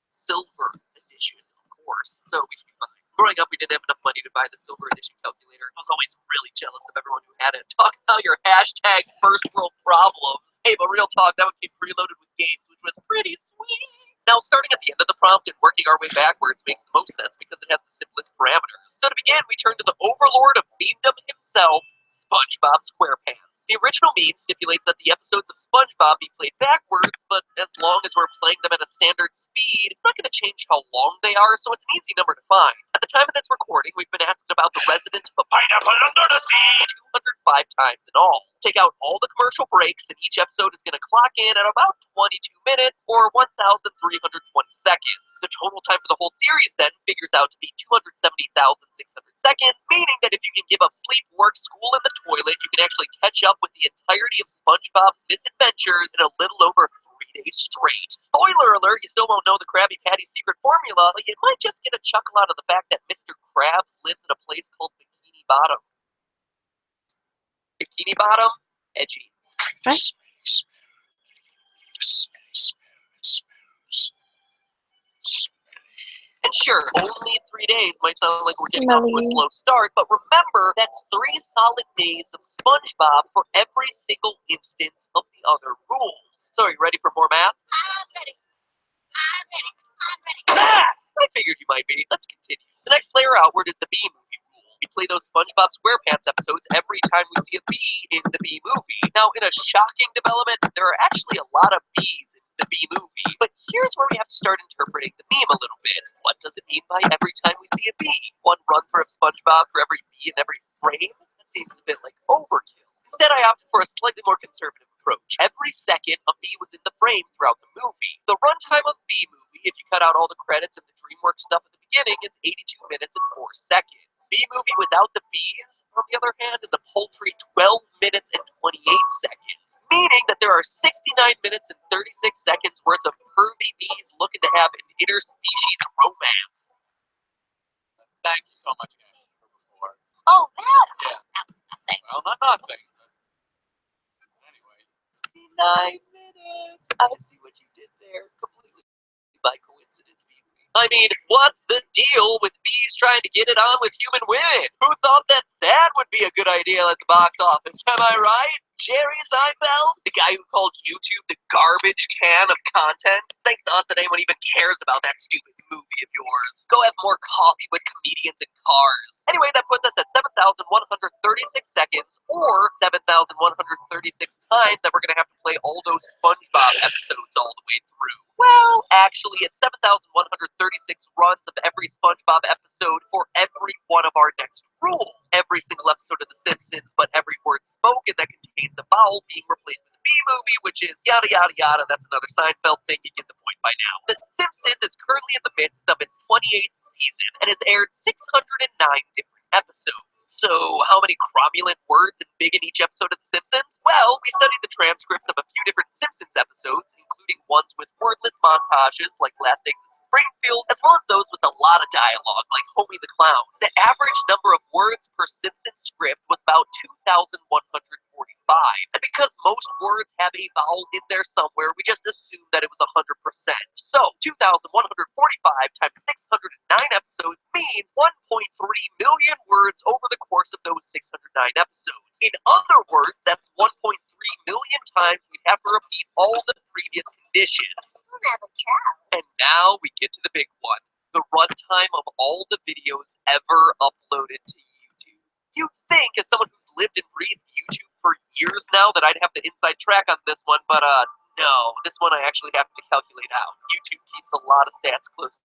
Silver Edition, of course, so we should be fine. Growing up, we didn't have enough money to buy the Silver Edition calculator. I was always really jealous of everyone who had it. Talk about your hashtag first world problems. Hey, but real talk, that one came preloaded with games, which was pretty sweet. Now, starting at the end of the prompt and working our way backwards makes the most sense because it has the simplest parameters. So to begin, we turn to the overlord of memedom himself, SpongeBob SquarePants. The original meme stipulates that the episodes of SpongeBob be played backwards, but as long as we're playing them at a standard speed, it's not going to change how long they are, so it's an easy number to find. At the time of this recording, we've been asked about the resident of a pineapple under the sea 205 times in all. Take out all the commercial breaks, and each episode is going to clock in at about 22 minutes or 1,320 seconds. The total time for the whole series then figures out to be 270,600 seconds, meaning that if you can give up sleep, work, school, and the toilet, you can actually catch up with the entirety of SpongeBob's misadventures in a little over 3 days straight. Spoiler alert, you still won't know the Krabby Patty's secret formula, but you might just get a chuckle out of the fact that Mr. Krabs lives in a place called Bikini Bottom. Bikini Bottom, edgy. Huh? And sure, only 3 days might sound like we're getting off to a Smelly. slow start, but remember, that's 3 solid days of SpongeBob for every single instance of the other rules. So, are you ready for more math? I'm ready. Math! I figured you might be. Let's continue. The next layer outward is the B movie rule. We play those SpongeBob SquarePants episodes every time we see a bee in the B movie. Now, in a shocking development, there are actually a lot of bees in the B movie. But here's where we have to start interpreting the meme a little bit. What does it mean by every time we see a bee? One run through of SpongeBob for every bee in every frame? That seems a bit like overkill. Instead, I opted for a slightly more conservative approach. Every second, a bee was in the frame throughout the movie. The runtime of B movie, if you cut out all the credits and the DreamWorks stuff at the beginning, is 82 minutes and 4 seconds. B movie without the bees, on the other hand, is a paltry 12 minutes and 28 seconds. Meaning that there are 69 minutes and 36 seconds worth of pervy bees looking to have an interspecies romance. Thank you so much, guys, for before. Oh, that? Yeah. That was nothing. Well, not nothing. Anyway. 69 minutes. I see what you did there. Completely by coincidence, maybe. I mean, what's the deal with bees trying to get it on with human women? Who thought that that would be a good idea at the box office? Am I right? Jerry Seinfeld? The guy who called YouTube the garbage can of content? Thanks to us that anyone even cares about that stupid movie of yours. Go have more coffee with comedians in cars. Anyway, that puts us at 7,136 seconds, or 7,136 times that we're going to have to play all those SpongeBob episodes all the way through. Well, actually, it's 7,136 runs of every SpongeBob episode for every one of our next rules. Every single episode of The Simpsons, but every word spoken that contains a vowel being replaced with a B movie, which is yada yada yada. That's another Seinfeld thing. You get the point by now. The Simpsons is currently in the midst of its 28th season and has aired 609 different episodes. So, how many cromulent words and big in each episode of The Simpsons? Well, we studied the transcripts of a few different Simpsons episodes, including ones with wordless montages like Last Exit to Springfield, as well as those with a lot of dialogue like Homie the Clown. The average number of words per Simpsons script was about 2,145. And because most words have a vowel in there somewhere, we just assumed that it was 100%. So, 2,145 times 609 episodes means 1.3 million words over the course of those 609 episodes. In other words, that's 1.3 million times we'd have to repeat all the previous conditions. And now we get to the big one. The runtime of all the videos ever uploaded to YouTube. You'd think, as someone who's lived and breathed YouTube for years now, that I'd have the inside track on this one, but no. This one I actually have to calculate out. YouTube keeps a lot of stats close to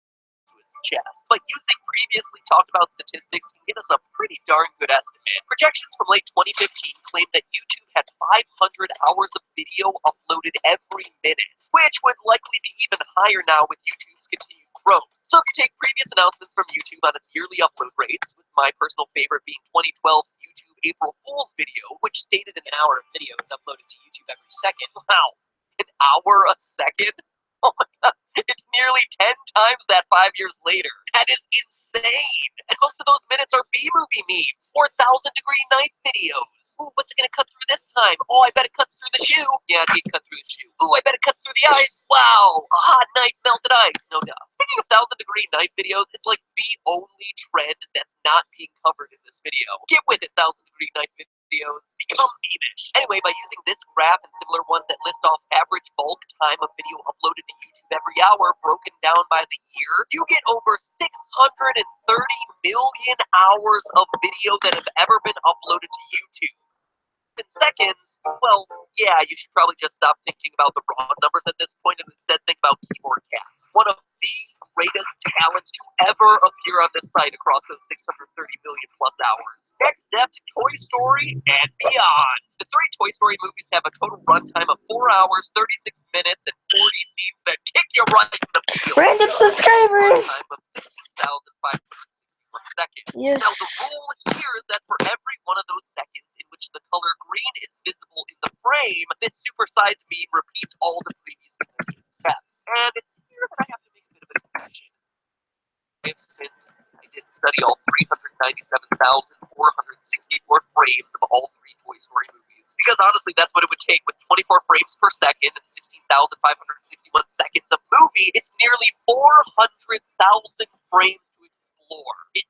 its chest. But using previously talked about statistics can give us a pretty darn good estimate. Projections from late 2015 claim that YouTube had 500 hours of video uploaded every minute, which would likely be even higher now with YouTube's continued growth. So if you take previous announcements from YouTube on its yearly upload rates, with my personal favorite being 2012's YouTube April Fool's video, which stated an hour of video is uploaded to YouTube every second. Wow, an hour a second? Oh my god, it's nearly 10 times that 5 years later. That is insane! And most of those minutes are B-movie memes, or 1,000-degree knife videos. Ooh, what's it gonna cut through this time? Oh, I bet it cuts through the shoe. Yeah, it did cut through the shoe. Ooh, I bet it cuts through the ice. Wow, a hot knife melted ice. No doubt. Speaking of 1,000-degree knife videos, it's like the only trend that's not being covered in this video. Get with it, 1,000-degree knife videos. Become meme-ish. Anyway, by using this graph and similar ones that list off average bulk time of video uploaded to YouTube every hour, broken down by the year, you get over 630 million hours of video that have ever been uploaded to YouTube. In seconds, well, yeah, you should probably just stop thinking about the raw numbers at this point and instead think about keyboard cast. One of the greatest talents to ever appear on this site across those 630 million plus hours. Next step to Toy Story and beyond. The 3 Toy Story movies have a total runtime of 4 hours, 36 minutes, and 40 scenes that kick you right in the feels. Random subscribers! Runtime of 16,561 seconds. Yes. Now, the rule here is that for every one of those seconds in which the color green is visible in the frame, this supersized meme repeats all the previously mentioned steps. And it's here that I have to make a bit of a confession. I did study all 397,464 frames of all 3 Toy Story Because honestly, that's what it would take with 24 frames per second and 16,561 seconds of movie. It's nearly 400,000 frames to explore. It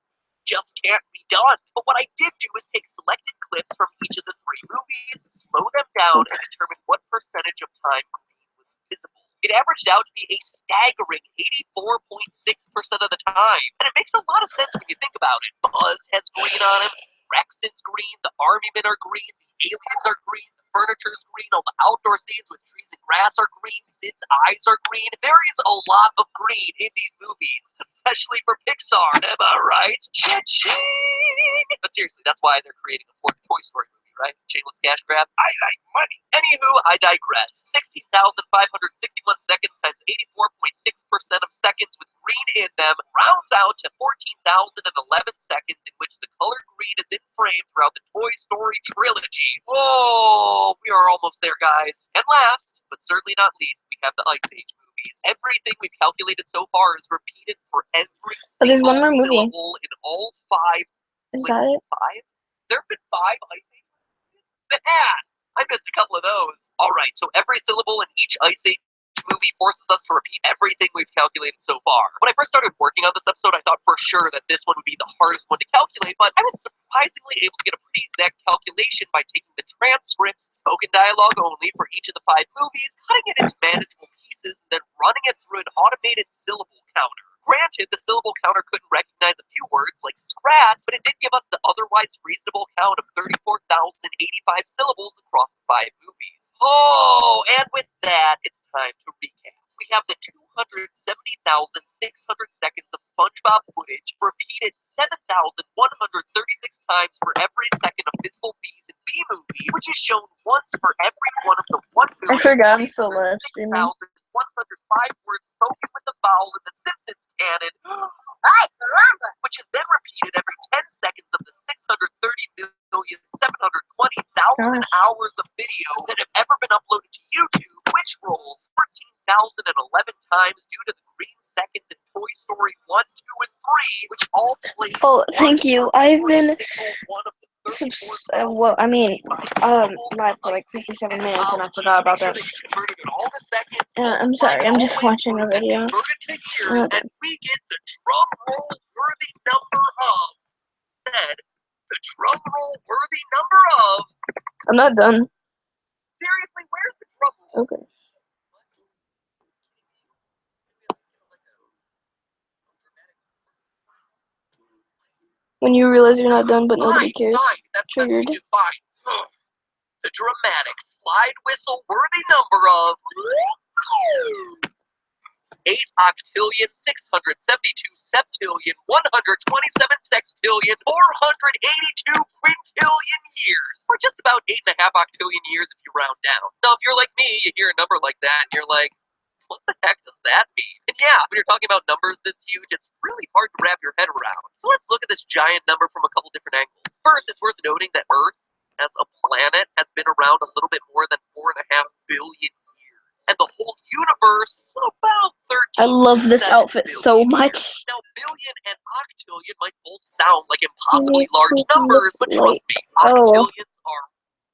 just can't be done. But what I did do is take selected clips from each of the 3 movies, slow them down, and determine what percentage of time green was visible. It averaged out to be a staggering 84.6% of the time. And it makes a lot of sense when you think about it. Buzz has green on him, Rex is green, the army men are green, the aliens are green, the furniture is green, all the outdoor scenes with trees and grass are green, Sid's eyes are green. There is a lot of green in these movies, especially for Pixar. Am I right? Cha-ching! But seriously, that's why they're creating a 4th Toy Story movie, right? Shameless cash grab. I like money. Anywho, I digress. 16,561 seconds times 84.6% of seconds with green in them rounds out to 14,011 seconds in which the color green is in frame throughout the Toy Story trilogy. Whoa, we are almost there, guys. And last, but certainly not least, we have the Ice Age movies. Everything we've calculated so far is repeated for every there's one single more movie. syllable in all 5. Is that it? 5? There have been 5 Ice Age movies? Man, I missed a couple of those. Alright, so every syllable in each Ice Age movie forces us to repeat everything we've calculated so far. When I first started working on this episode, I thought for sure that this one would be the hardest one to calculate, but I was surprisingly able to get a pretty exact calculation by taking the transcripts, spoken dialogue only, for each of the 5 movies, cutting it into manageable pieces, and then running it through an automated syllable counter. Granted, the syllable counter couldn't recognize a few words like scraps, but it did give us the otherwise reasonable count of 34,085 syllables across the 5 movies. Oh, and with that, it's time to recap. We have the 270,600 seconds of SpongeBob footage repeated 7,136 times for every second of visible B's and B movie, which is shown once for every one of the 1,000,000. I forgot I'm still live streaming. 105 words spoken with the vowel in the Simpsons canon, which is then repeated every 10 seconds of the 630,720,000 hours of video that have ever been uploaded to YouTube, which rolls 14,011 times due to the green seconds in Toy Story 1, 2, and 3, which all play. Oh, thank you. I've been live for like 57 minutes and I forgot about that. I'm sorry, I'm just watching a video. And we get the drum roll worthy number of. Said the drum roll worthy number of. I'm not done. Seriously, where's the drum roll? Okay. When you realize you're not done, but nobody cares. That's Triggered. fine. The dramatic slide whistle worthy number of 8 octillion, 672 septillion, 127 sextillion, 482 quintillion years. Or just about 8.5 octillion years if you round down. Now, if you're like me, you hear a number like that and you're like, what the heck does that mean? And yeah, when you're talking about numbers this huge, it's really hard to wrap your head around. So let's look at this giant number from a couple different angles. First, it's worth noting that Earth, as a planet, has been around a little bit more than 4.5 billion years. And the whole universe, about 13. I love this outfit so much. Now, billion and octillion might both sound like impossibly large numbers, but trust me, octillions are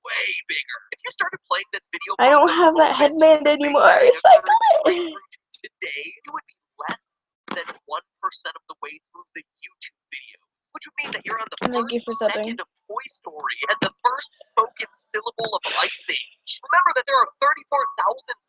way bigger. If you started playing this video, I don't have that headband anymore. Recycle it. Today, you would be less than 1% of the way through the YouTube video, which would mean that you're on the first second of Toy Story and the first spoken syllable of Ice Age. Remember that there are 34,000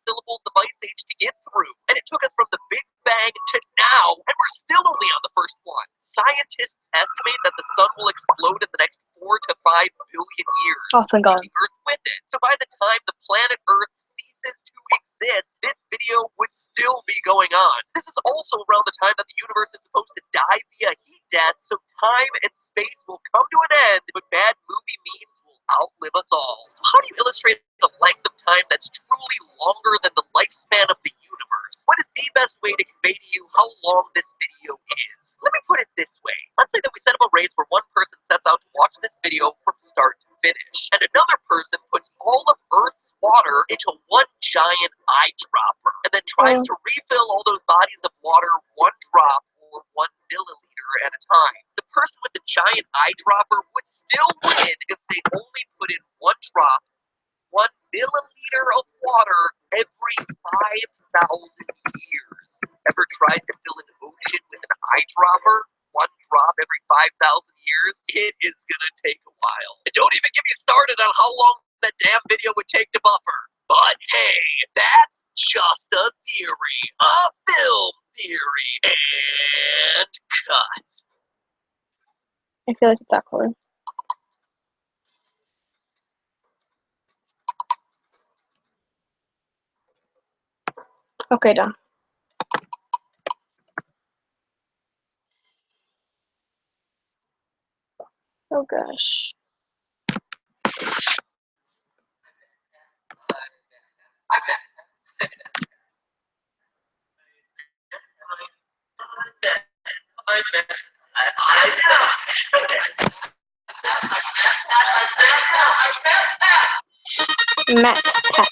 syllables of Ice Age to get through, and it took us from the Big Bang to now, and we're still only on the first one. Scientists estimate that the sun will explode in the next 4 to 5 billion years, thank God. taking Earth with it. So by the time the planet Earth ceases to exist, this video would still be going on. This is also around the time that the universe is supposed to die via heat death, so time and space will come to an end, but bad movie memes will outlive us all. So how do you illustrate the length of time that's truly longer than the lifespan of the universe? What is the best way to convey to you how long this video is? Let me put it this way. Let's say that we set up a race where one person sets out to watch this video from start to finish, and another person puts all of Earth's water into one giant eyedropper, and then tries to refill all those bodies of water one drop or 1 milliliter at a time. The person with the giant eyedropper would still win if they only put in one drop years. Ever tried to fill an ocean with an eyedropper? One drop every 5,000 years? It is gonna take a while. And don't even get me started on how long that damn video would take to buffer. But hey, that's just a theory. A film theory. And cut. I feel like it's that color. Okay, done. Oh gosh. Matt Pat.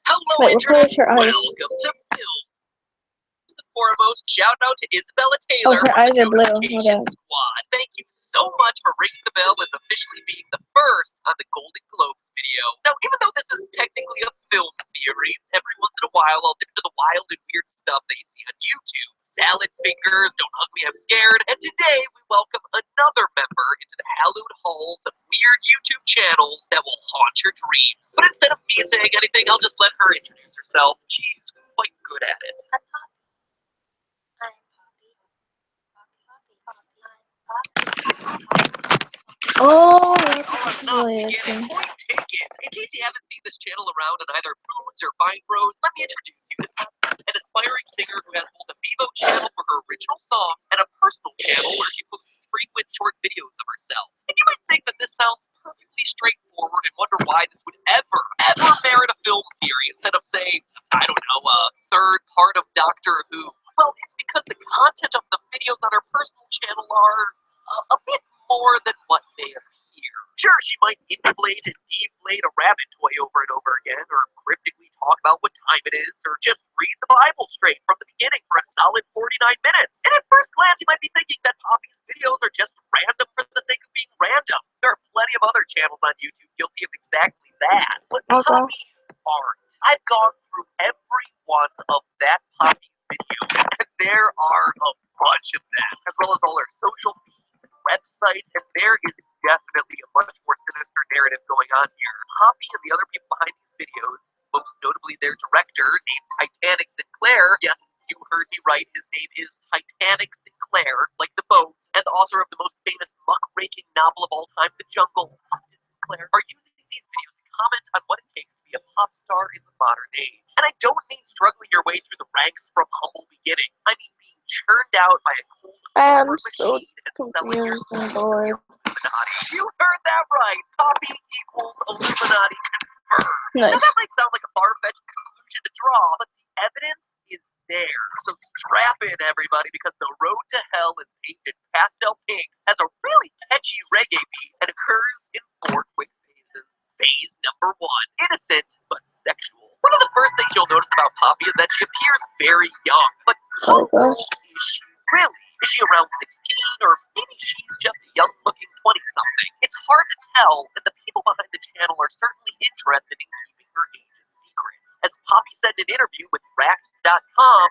Hello, Wait, what color is her eyes? Welcome to Film. First and foremost, shout out to Isabella Oh, Taylor her from eyes the are blue. Notification Okay. Squad. Thank you so much for ringing the bell and officially being the first on the Golden Globes video. Now, even though this is technically a film theory, every once in a while I'll dip into the wild and weird stuff that you see on YouTube. Salad fingers, don't hug me, I'm scared. And today we welcome another member into the hallowed halls of weird YouTube channels that will haunt your dreams. But instead of me saying anything, I'll just let her introduce herself. She's quite good at it. Oh, Alright, that's enough. really Get it. interesting. Point taken. In case you haven't seen this channel around on either Foods or Vine Bros, let me introduce you to an aspiring singer who has both a Vivo channel for her original songs and a personal channel where she posts frequent short videos of herself. And you might think that this sounds perfectly straightforward and wonder why this would ever merit a film theory instead of, say, I don't know, a third part of Doctor Who. Well, it's because the content of the videos on her personal channel are a bit more than what they appear. Sure, she might inflate and deflate a rabbit toy over and over again, or cryptically talk about what time it is, or just read the Bible straight from the beginning for a solid 49 minutes. And at first glance, you might be thinking that Poppy's videos are just random for the sake of being random. There are plenty of other channels on YouTube guilty of exactly that. But Poppy's aren't. I've gone through every one of that Poppy's videos, and there are a bunch of them, as well as all her social feeds and websites, and there is definitely a much more sinister narrative going on here. Poppy and the other people behind these videos, most notably their director, named Titanic Sinclair, yes, you heard me right, his name is Titanic Sinclair, like the boat, and the author of the most famous muckraking novel of all time, The Jungle, Upton Sinclair, are using these videos to comment on what it takes to be a pop star in the modern age. And I don't mean struggling your way through the ranks from humble beginnings. I mean being churned out by a cold So machine and selling your confused and bored. Illuminati. You heard that right. Poppy equals Illuminati confirmed. Nice. Now that might sound like a far-fetched conclusion to draw, but the evidence is there. So strap in, everybody, because the road to hell is painted pastel pinks, has a really catchy reggae beat, and occurs in 4 quick phases. Phase number 1, innocent but sexual. One of the first things you'll notice about Poppy is that she appears very young. But how old is she really? Is she around 16, or maybe she's just a young-looking 20-something? It's hard to tell, and the people behind the channel are certainly interested in keeping her age a secret. As Poppy said in an interview with Racked.com,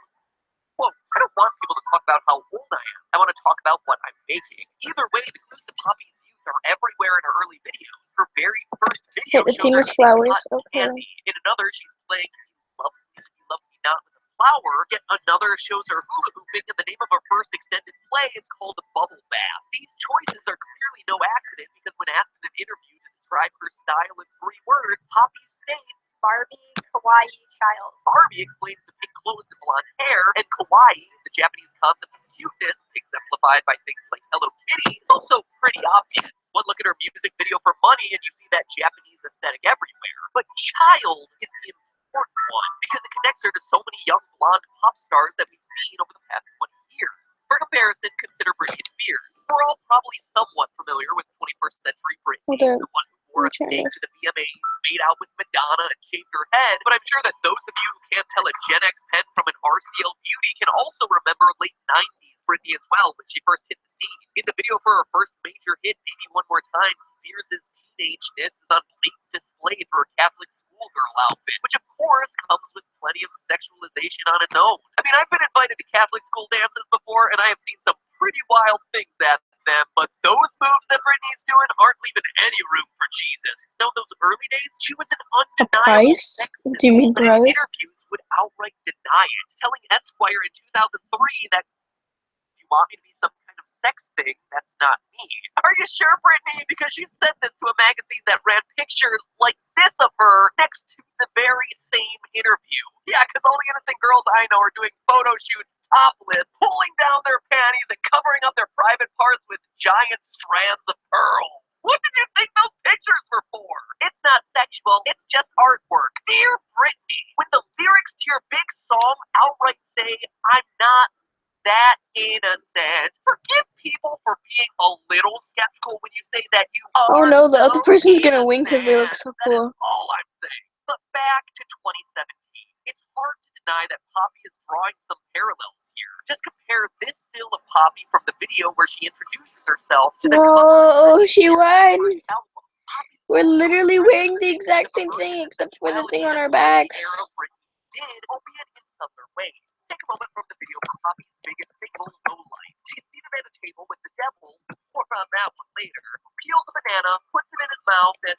quote, I don't want people to talk about how old I am. I want to talk about what I'm making. Either way, the clues to Poppy's youth are everywhere in her early videos. Her very first video Okay, the shows team her is eating flowers. cotton Okay. candy. In another, she's playing He Loves Me Not with a flower. Yet another shows her hula hooping, and the name of her first extended play is called Bubble Bath. These choices are clearly no accident, because when asked in an interview to describe her style in 3 words, Poppy states, Barbie, kawaii, child. Barbie explains the pink clothes and blonde hair, and kawaii, the Japanese concept of cuteness, exemplified by things like Hello Kitty, is also pretty obvious. One look at her music video for Money, and you see that Japanese aesthetic everywhere. But child is the important one, because it connects her to so many young blonde pop stars that we've seen over the past 20 years. For comparison, consider Britney Spears. We're all probably somewhat familiar with 21st century Britney, the one who wore I'm a trying steak to. to the VMAs, made out with Madonna, and shaved her head. But I'm sure that those of you who can't tell a Gen X pen from an RCL Beauty can also remember late 90s Britney as well when she first hit the scene. In the video for her first major hit, Maybe One More Time, Spears' teenageness is on blatant display through her Catholic schoolgirl outfit, which of course comes with plenty of sexualization on its own. I mean, I've been invited to Catholic school dances before, and I have seen some pretty wild things at them, but those moves that Britney's doing aren't leaving any room for Jesus. Now, those early days, she was an undeniable Price? sex Do you mean symbol, but in price? interviews would outright deny it, telling Esquire in 2003 that if you want me to be some kind of sex thing, that's not me. Are you sure, Britney? Because she said this to a magazine that ran pictures like this of her next to the very same interview. Yeah, because all the innocent girls I know are doing photo shoots topless, pulling down their panties and covering up their private parts with giant strands of pearls. What did you think those pictures were for? It's not sexual, it's just artwork. Dear Britney, when the lyrics to your big song outright say, I'm not that innocent, forgive people for being a little skeptical when you say that you Oh are no, the other so person's gonna win because they look innocent. so That is cool. all I'm saying. But back to 2017. It's hard to deny that Poppy is drawing some parallels here. Just compare this still of Poppy from the video where she introduces herself to the Whoa, she won! album. We're literally wearing the exact same thing except for the thing on our backs. Did, albeit in subtler ways. Take a moment from the video for Poppy's biggest single, Low Life. She's seated at a table with the devil, more on that one later, who peels a banana, puts it in his mouth, and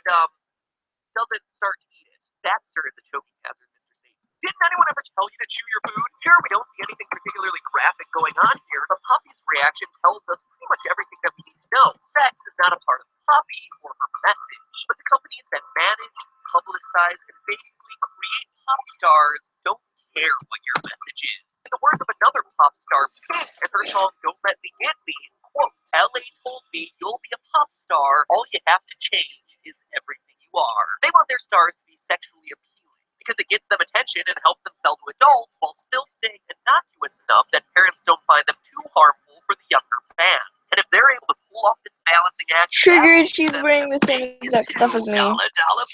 doesn't start to eat it. That, sir, is a choking hazard, Mr. Satan. Didn't anyone ever tell you to chew your food? Sure, we don't see anything particularly graphic going on here, but Poppy's reaction tells us pretty much everything that we need to know. Sex is not a part of Poppy or her message, but the companies that manage, publicize, and basically create pop stars don't care what your message is. In the words of another pop star, Pink, and her song Don't Let Me Get Me, quote, LA told me you'll be a pop star, all you have to change is everything you are. They want their stars to be sexually appealing because it gets them attention and helps them sell to adults while still staying innocuous enough that parents don't find them too harmful for the younger fans. And if they're able to pull off this balancing act, Triggered, she's wearing the same exact stuff as me. dollar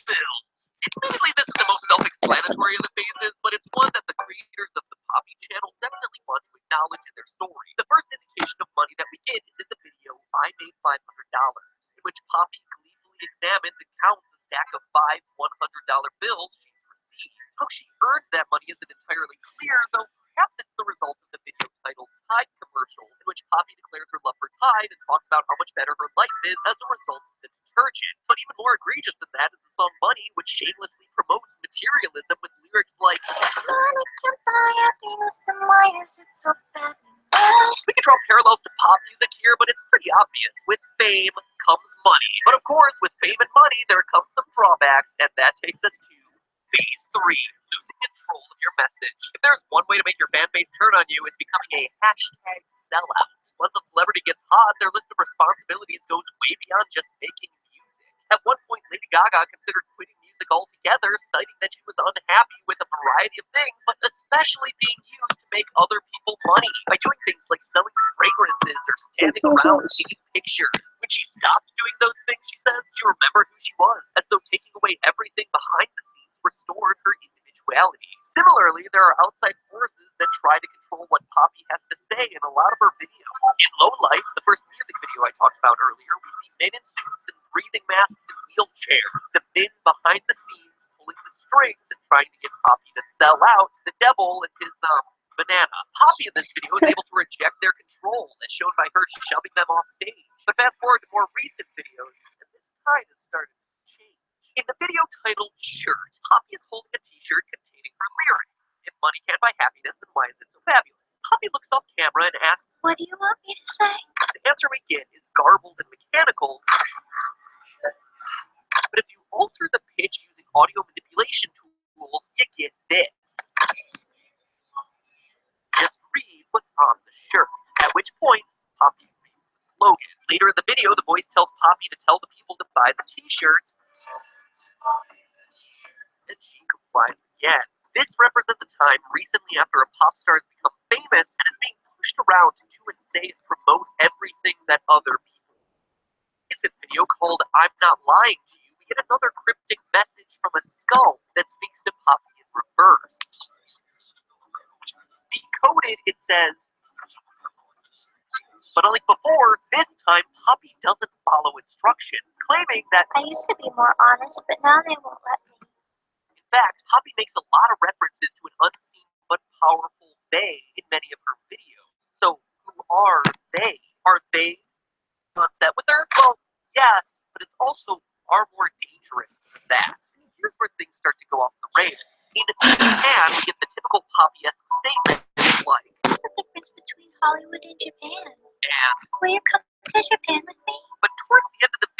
bill. Admittedly, this is the most self-explanatory of the phases, but it's one that the creators of the Poppy channel definitely want to acknowledge in their story. The first indication of money that we get is in the video I Made $500, in which Poppy gleefully examines and counts a stack of 5 $100 bills she's received. How she earned that money isn't entirely clear, though perhaps it's the result of the video titled Tide Commercial, in which Poppy declares her love for Tide and talks about how much better her life is as a result of the detergent. But even more egregious than that is the song Money, which shamelessly promotes materialism with lyrics like, Money can buy happiness, and why is it so fabulous? we can draw parallels to pop music here, but it's pretty obvious. With fame comes money. But of course, with fame and money, there comes some drawbacks, and that takes us to phase 3, losing control of your message. If there's one way to make your fan base turn on you, it's becoming a hashtag sellout. Once a celebrity gets hot, their list of responsibilities goes way beyond just making music. At one point, Lady Gaga considered quitting music altogether, citing that she was unhappy with a variety of things, but especially being used to make other people money by doing things like selling fragrances or standing around taking pictures. When she stopped doing those things, she says, she remembered who she was, as though taking away everything behind the scenes restored her individuality. Similarly, there are outside forces that try to control what Poppy has to say in a lot of her videos. In Low Life, the first music video I talked about earlier, we see men in suits and breathing masks and wheelchairs. The men behind the scenes pulling the strings and trying to get Poppy to sell out to the devil and his banana. Poppy in this video is able to reject their control, as shown by her shoving them off stage. But fast forward to more recent videos, and this tide has started to change. In the video titled Shirt, Poppy is holding a t-shirt containing her lyric, if money can't buy happiness, then why is it so fabulous? Poppy looks off camera and asks, What do you want me to say? the answer we get is garbled and mechanical, but if you alter the pitch using audio manipulation tools, you get this. Just read what's on the shirt. At which point, Poppy reads the slogan. Later in the video, the voice tells Poppy to tell the people to buy the t-shirt, and she complies again. This represents a time recently after a pop star has become famous and is being pushed around to do and say and promote everything that other people. In a recent video called I'm Not Lying to You, we we get another cryptic message from a skull that speaks to Poppy in reverse. Decoded, it says, but unlike before, this time Poppy doesn't follow instructions, claiming that I used to be more honest, but now they won't let me. in fact, Poppy makes a lot of references to an unseen but powerful they in many of her videos. So, who are they? Are they on set with her? Well, yes, but it's also far more dangerous than that. Here's where things start to go off the rails. In Japan, we get the typical Poppy-esque statement like, What's the difference between Hollywood and Japan? and, Will you come to Japan with me? but towards the end of the